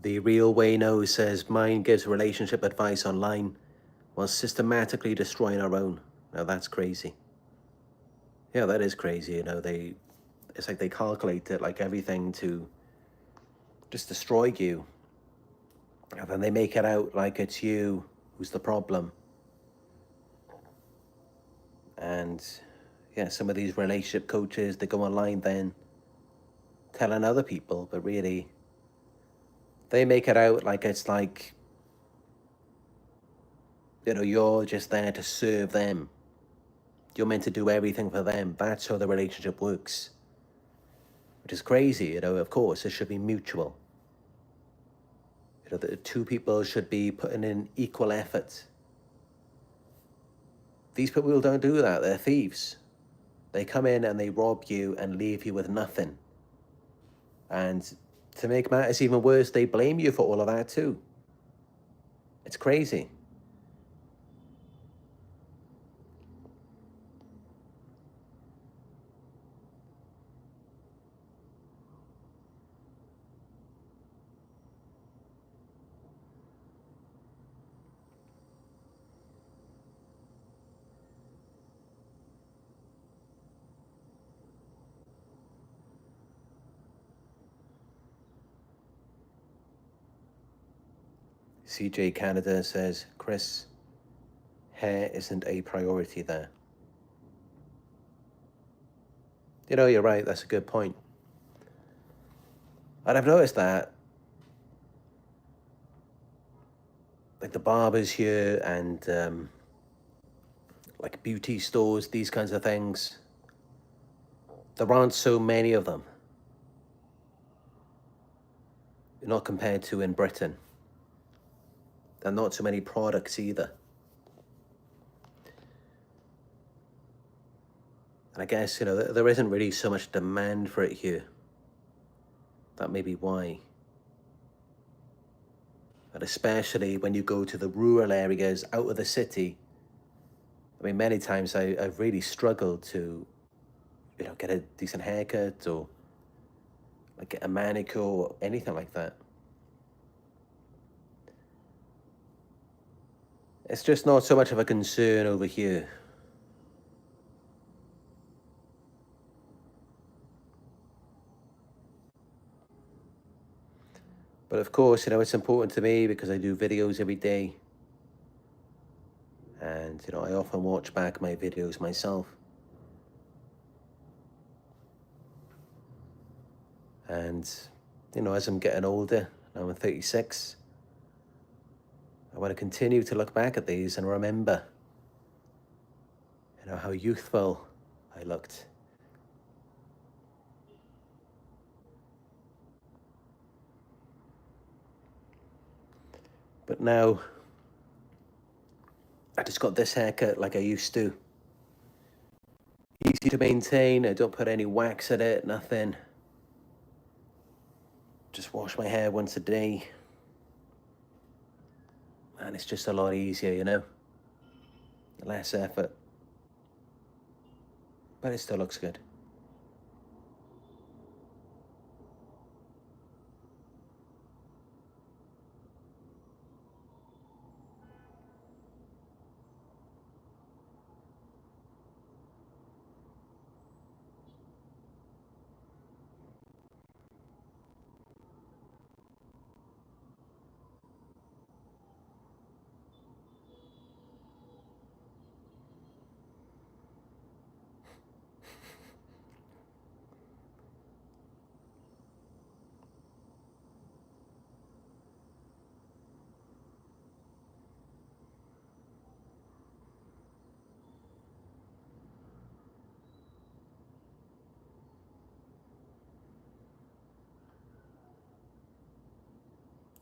The Real Wayno says, mine gives relationship advice online while systematically destroying our own. Now that's crazy. Yeah, that is crazy. You know, it's like they calculate it like everything to just destroy you. And then they make it out like it's you who's the problem. And yeah, some of these relationship coaches, they go online then telling other people, but really they make it out like it's like, you know, you're just there to serve them. You're meant to do everything for them. That's how the relationship works. Which is crazy, you know, of course, it should be mutual. You know, the two people should be putting in equal effort. These people don't do that. They're thieves. They come in and they rob you and leave you with nothing. And to make matters even worse, they blame you for all of that too. It's crazy. CJ Canada says, Chris, hair isn't a priority there. You know, you're right. That's a good point. And I've noticed that, like the barbers here and like beauty stores, these kinds of things, there aren't so many of them. Not compared to in Britain. And not so many products either. And I guess, you know, there isn't really so much demand for it here. That may be why. And especially when you go to the rural areas out of the city, I mean, many times I've really struggled to, you know, get a decent haircut or like get a manicure or anything like that. It's just not so much of a concern over here. But of course, you know, it's important to me because I do videos every day. And, you know, I often watch back my videos myself. And, you know, as I'm getting older, now I'm 36, I want to continue to look back at these and remember, you know, how youthful I looked. But now, I just got this haircut like I used to. Easy to maintain, I don't put any wax in it, nothing. Just wash my hair once a day. And it's just a lot easier, you know? Less effort. But it still looks good.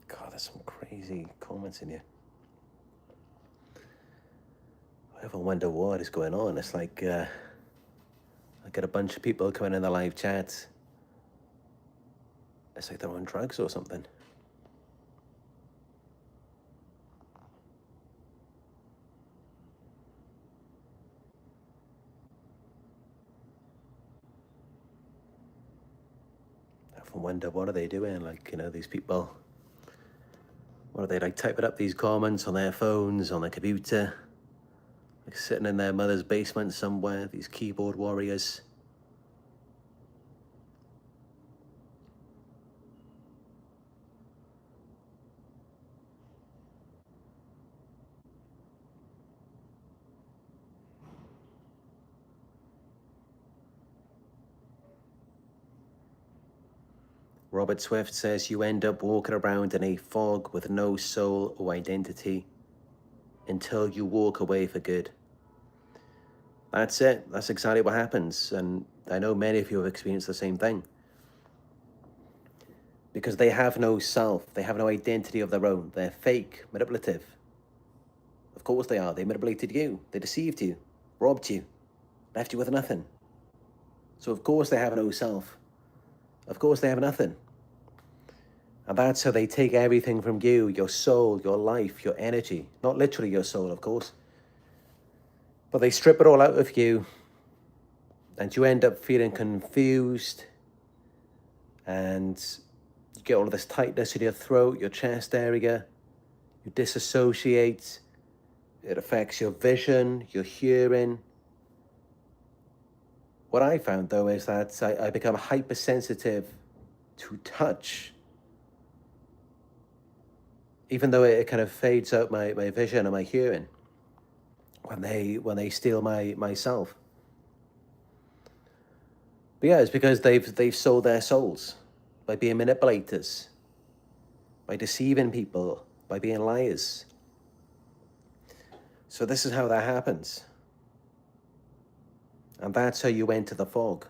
God, there's some crazy comments in here. I ever wonder what is going on. It's like, I get a bunch of people coming in the live chat. It's like they're on drugs or something. I often wonder, what are they doing? Like, you know, these people Or are they like typing up these comments on their phones, on their computer? Like sitting in their mother's basement somewhere, these keyboard warriors. Robert Swift says you end up walking around in a fog with no soul or identity until you walk away for good. That's it. That's exactly what happens. And I know many of you have experienced the same thing. Because they have no self. They have no identity of their own. They're fake, manipulative. Of course they are. They manipulated you. They deceived you, robbed you, left you with nothing. So of course they have no self. Of course they have nothing. And that's how they take everything from you, your soul, your life, your energy. Not literally your soul, of course. But they strip it all out of you. And you end up feeling confused. And you get all of this tightness in your throat, your chest area. You disassociate. It affects your vision, your hearing. What I found, though, is that I become hypersensitive to touch. Even though it kind of fades out my vision and my hearing when they steal myself. But yeah, it's because they've sold their souls by being manipulators, by deceiving people, by being liars. So this is how that happens. And that's how you enter the fog.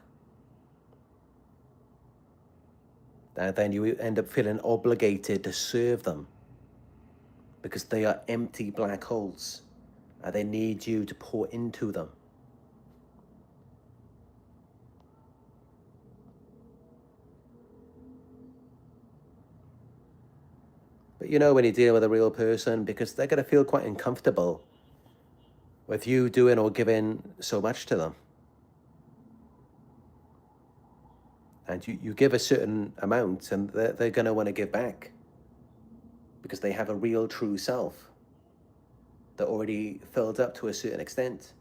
And then you end up feeling obligated to serve them because they are empty black holes and they need you to pour into them. But you know when you're dealing with a real person, because they're going to feel quite uncomfortable with you doing or giving so much to them. And you give a certain amount and they're going to want to give back because they have a real true self that already filled up to a certain extent.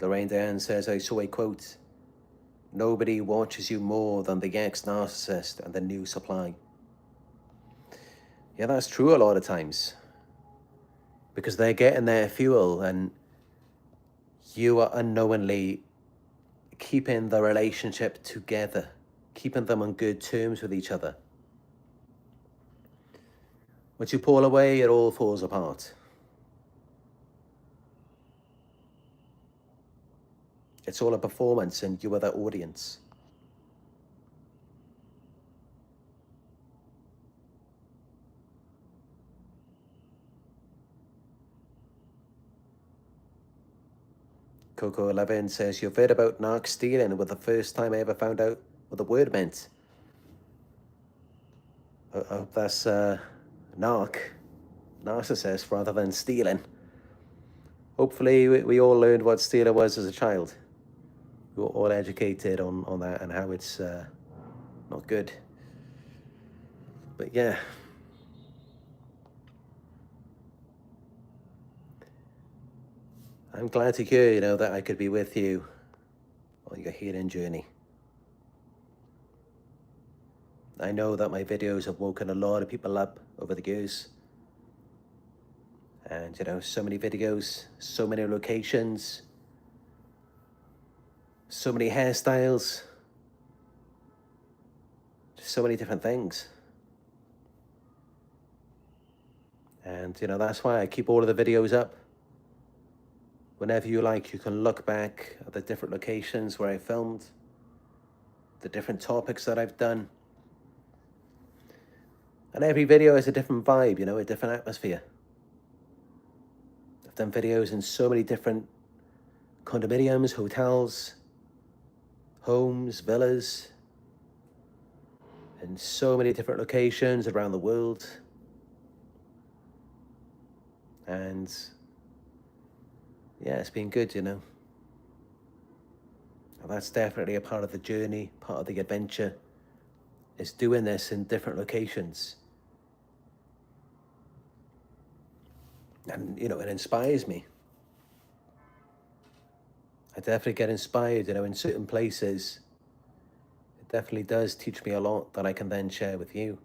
Lorraine Dan says, I saw a quote, "Nobody watches you more than the ex-narcissist and the new supply." Yeah, that's true a lot of times. Because they're getting their fuel and you are unknowingly keeping the relationship together, keeping them on good terms with each other. Once you pull away, it all falls apart. It's all a performance and you are the audience. Coco 11 says, your vid about narc stealing was the first time I ever found out what the word meant. I hope that's narcissist rather than stealing. Hopefully we all learned what stealing was as a child. We were all educated on that and how it's not good. But yeah. I'm glad to hear, that I could be with you on your healing journey. I know that my videos have woken a lot of people up over the years. And, so many videos, so many locations, so many hairstyles, so many different things. And, that's why I keep all of the videos up. Whenever you like, you can look back at the different locations where I filmed, the different topics that I've done. And every video is a different vibe, a different atmosphere. I've done videos in so many different condominiums, hotels, homes, villas, in so many different locations around the world. And yeah, it's been good, you know. That's definitely a part of the journey, part of the adventure, is doing this in different locations. And, you know, it inspires me. I definitely get inspired, you know, in certain places. It definitely does teach me a lot that I can then share with you.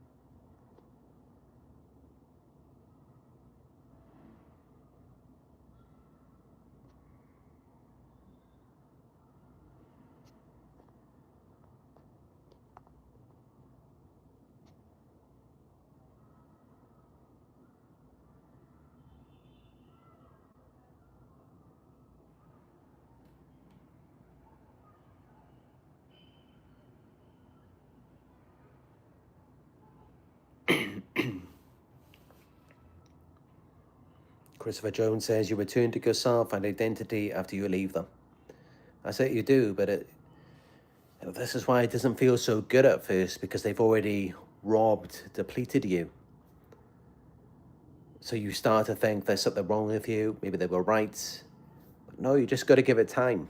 Christopher Jones says, you return to yourself and identity after you leave them. I say you do, but you know, this is why it doesn't feel so good at first, because they've already robbed, depleted you. So you start to think there's something wrong with you. Maybe they were right. But no, you just got to give it time.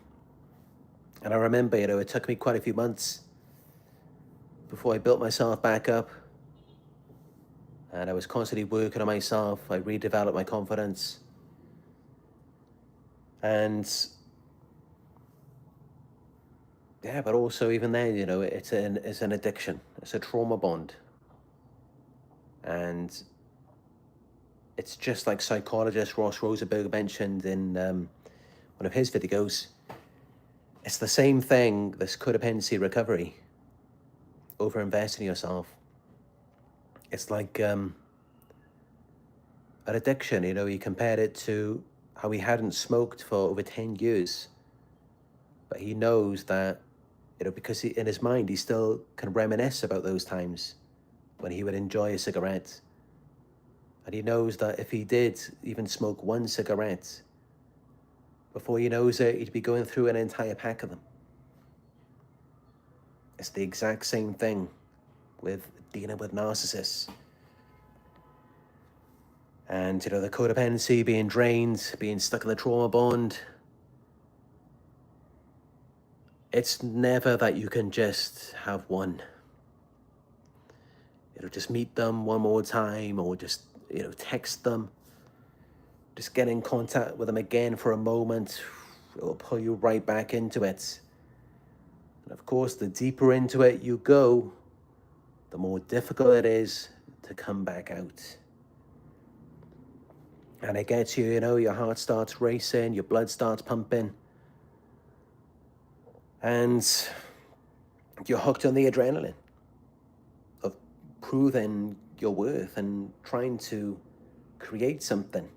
And I remember, you know, it took me quite a few months before I built myself back up. And I was constantly working on myself. I redeveloped my confidence. And yeah, but also even then, you know, it's an addiction. It's a trauma bond. And it's just like psychologist Ross Rosenberg mentioned in one of his videos. It's the same thing, this codependency recovery, over-investing in yourself. It's like an addiction, you know. He compared it to how he hadn't smoked for over 10 years. But he knows that, you know, because in his mind, he still can reminisce about those times when he would enjoy a cigarette. And he knows that if he did even smoke one cigarette, before he knows it, he'd be going through an entire pack of them. It's the exact same thing with dealing with narcissists. And, you know, the codependency, being drained, being stuck in the trauma bond, it's never that you can just have one. You know, just meet them one more time, or just, you know, text them. Just get in contact with them again for a moment. It will pull you right back into it. And of course, the deeper into it you go, the more difficult it is to come back out. And it gets you, you know, your heart starts racing, your blood starts pumping. And you're hooked on the adrenaline of proving your worth and trying to create something.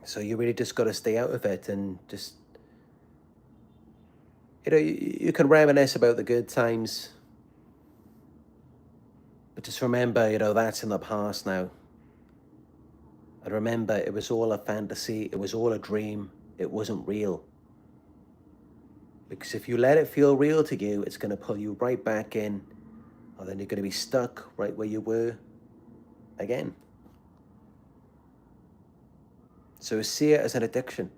So you really just got to stay out of it and just, you know, you can reminisce about the good times, but just remember, you know, that's in the past now. And remember, it was all a fantasy, it was all a dream, it wasn't real. Because if you let it feel real to you, it's going to pull you right back in, or then you're going to be stuck right where you were again. So see it as an addiction.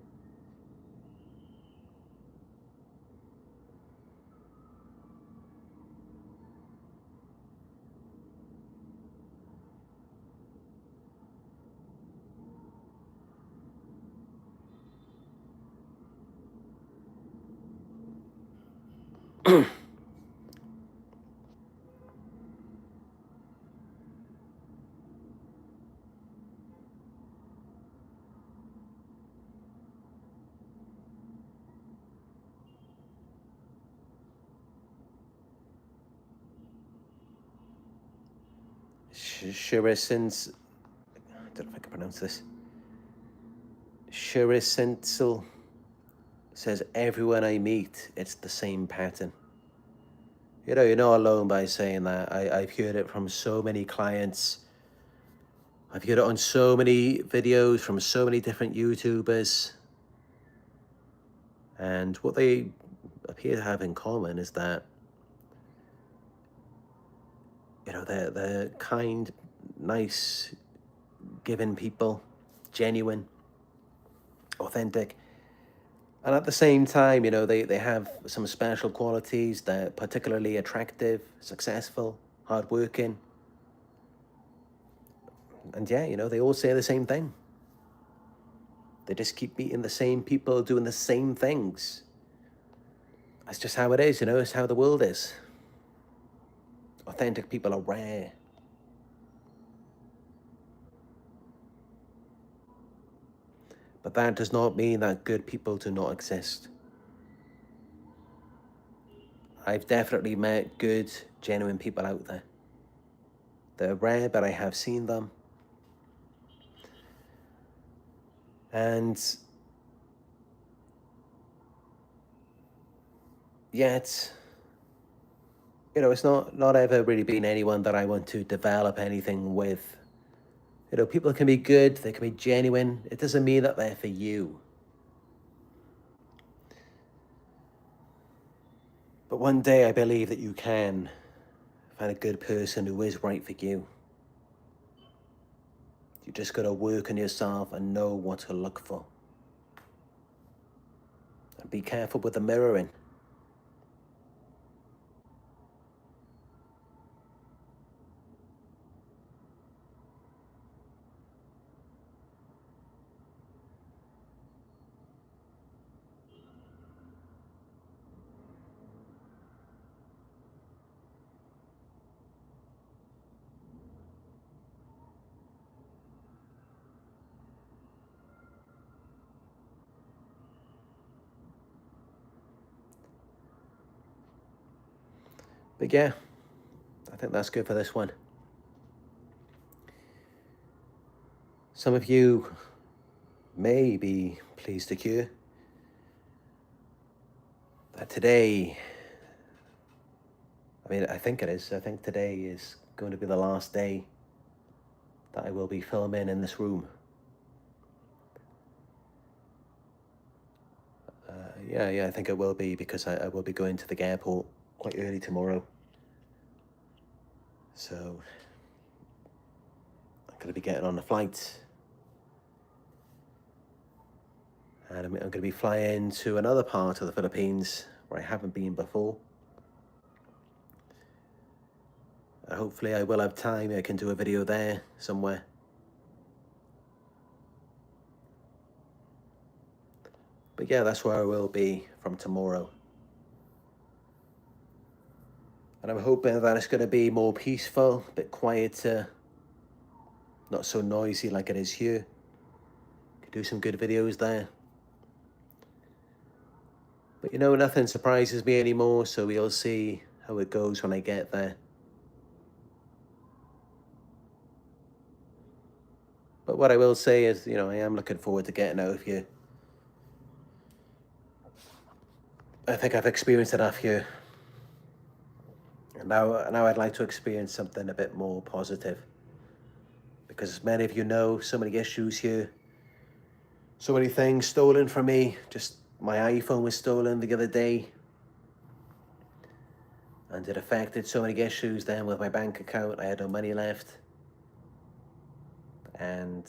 Shirisins, I don't know if I can pronounce this. Shirisensil says, everyone I meet, it's the same pattern. You know, you're not alone by saying that. I've heard it from so many clients. I've heard it on so many videos from so many different YouTubers. And what they appear to have in common is that they're kind, nice, giving people, genuine, authentic. And at the same time, they have some special qualities. They're particularly attractive, successful, hardworking. And yeah, they all say the same thing. They just keep meeting the same people, doing the same things. That's just how it is, it's how the world is. Authentic people are rare. But that does not mean that good people do not exist. I've definitely met good, genuine people out there. They're rare, but I have seen them. And yet, it's not ever really been anyone that I want to develop anything with. People can be good, they can be genuine. It doesn't mean that they're for you. But one day I believe that you can find a good person who is right for you. You just got to work on yourself and know what to look for. And be careful with the mirroring. But yeah, I think that's good for this one. Some of you may be pleased to hear that today, I think it is. I think today is going to be the last day that I will be filming in this room. Yeah, I think it will be, because I will be going to the airport quite early tomorrow. So I'm going to be getting on a flight. And I'm going to be flying to another part of the Philippines where I haven't been before. Hopefully I will have time. I can do a video there somewhere. But yeah, that's where I will be from tomorrow. And I'm hoping that it's going to be more peaceful, a bit quieter, not so noisy like it is here. Can do some good videos there. But nothing surprises me anymore, so we'll see how it goes when I get there. But what I will say is, I am looking forward to getting out of here. I think I've experienced enough here. And now I'd like to experience something a bit more positive. Because as many of you know, so many issues here. So many things stolen from me. Just my iPhone was stolen the other day. And it affected so many issues then with my bank account. I had no money left. And,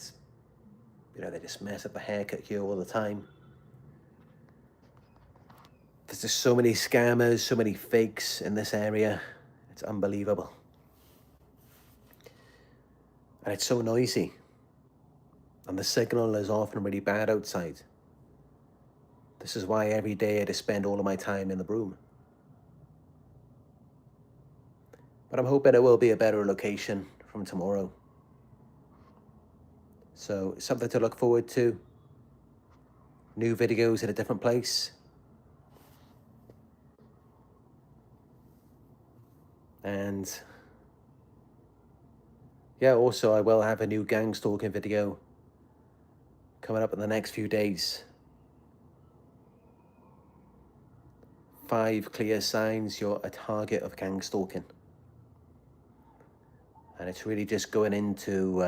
they just mess up the haircut here all the time. There's just so many scammers, so many fakes in this area. It's unbelievable. And it's so noisy. And the signal is often really bad outside. This is why every day I just spend all of my time in the room. But I'm hoping it will be a better location from tomorrow. So something to look forward to. New videos at a different place. And yeah, also I will have a new Gangstalking video coming up in the next few days. 5 clear signs you're a target of gangstalking. And it's really just going into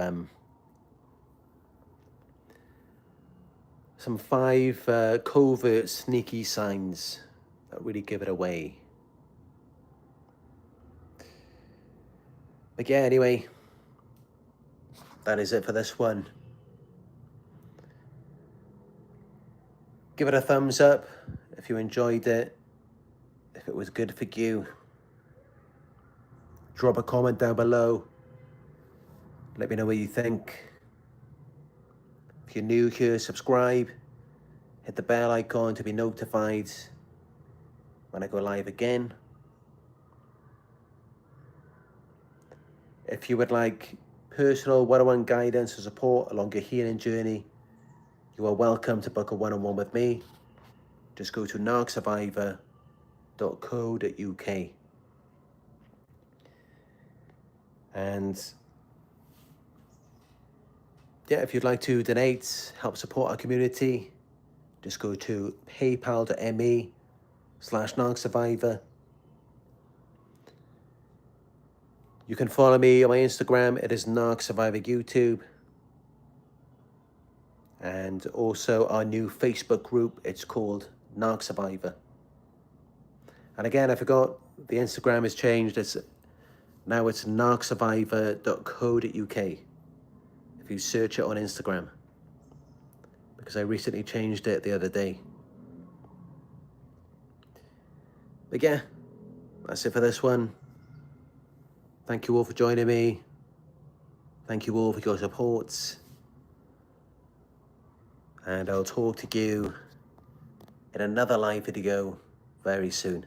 some 5 covert, sneaky signs that really give it away. But yeah, anyway, that is it for this one. Give it a thumbs up if you enjoyed it, if it was good for you. Drop a comment down below. Let me know what you think. If you're new here, subscribe. Hit the bell icon to be notified when I go live again. If you would like personal one-on-one guidance or support along your healing journey, you are welcome to book a one-on-one with me. Just go to narcsurvivor.co.uk. And yeah, if you'd like to donate, help support our community, just go to paypal.me/narcsurvivor. You can follow me on my Instagram. It is Narc Survivor YouTube. And also our new Facebook group. It's called Narc Survivor. And again, I forgot, the Instagram has changed. Now it's narcsurvivor.co.uk. If you search it on Instagram. Because I recently changed it the other day. But yeah, that's it for this one. Thank you all for joining me. Thank you all for your support. And I'll talk to you in another live video very soon.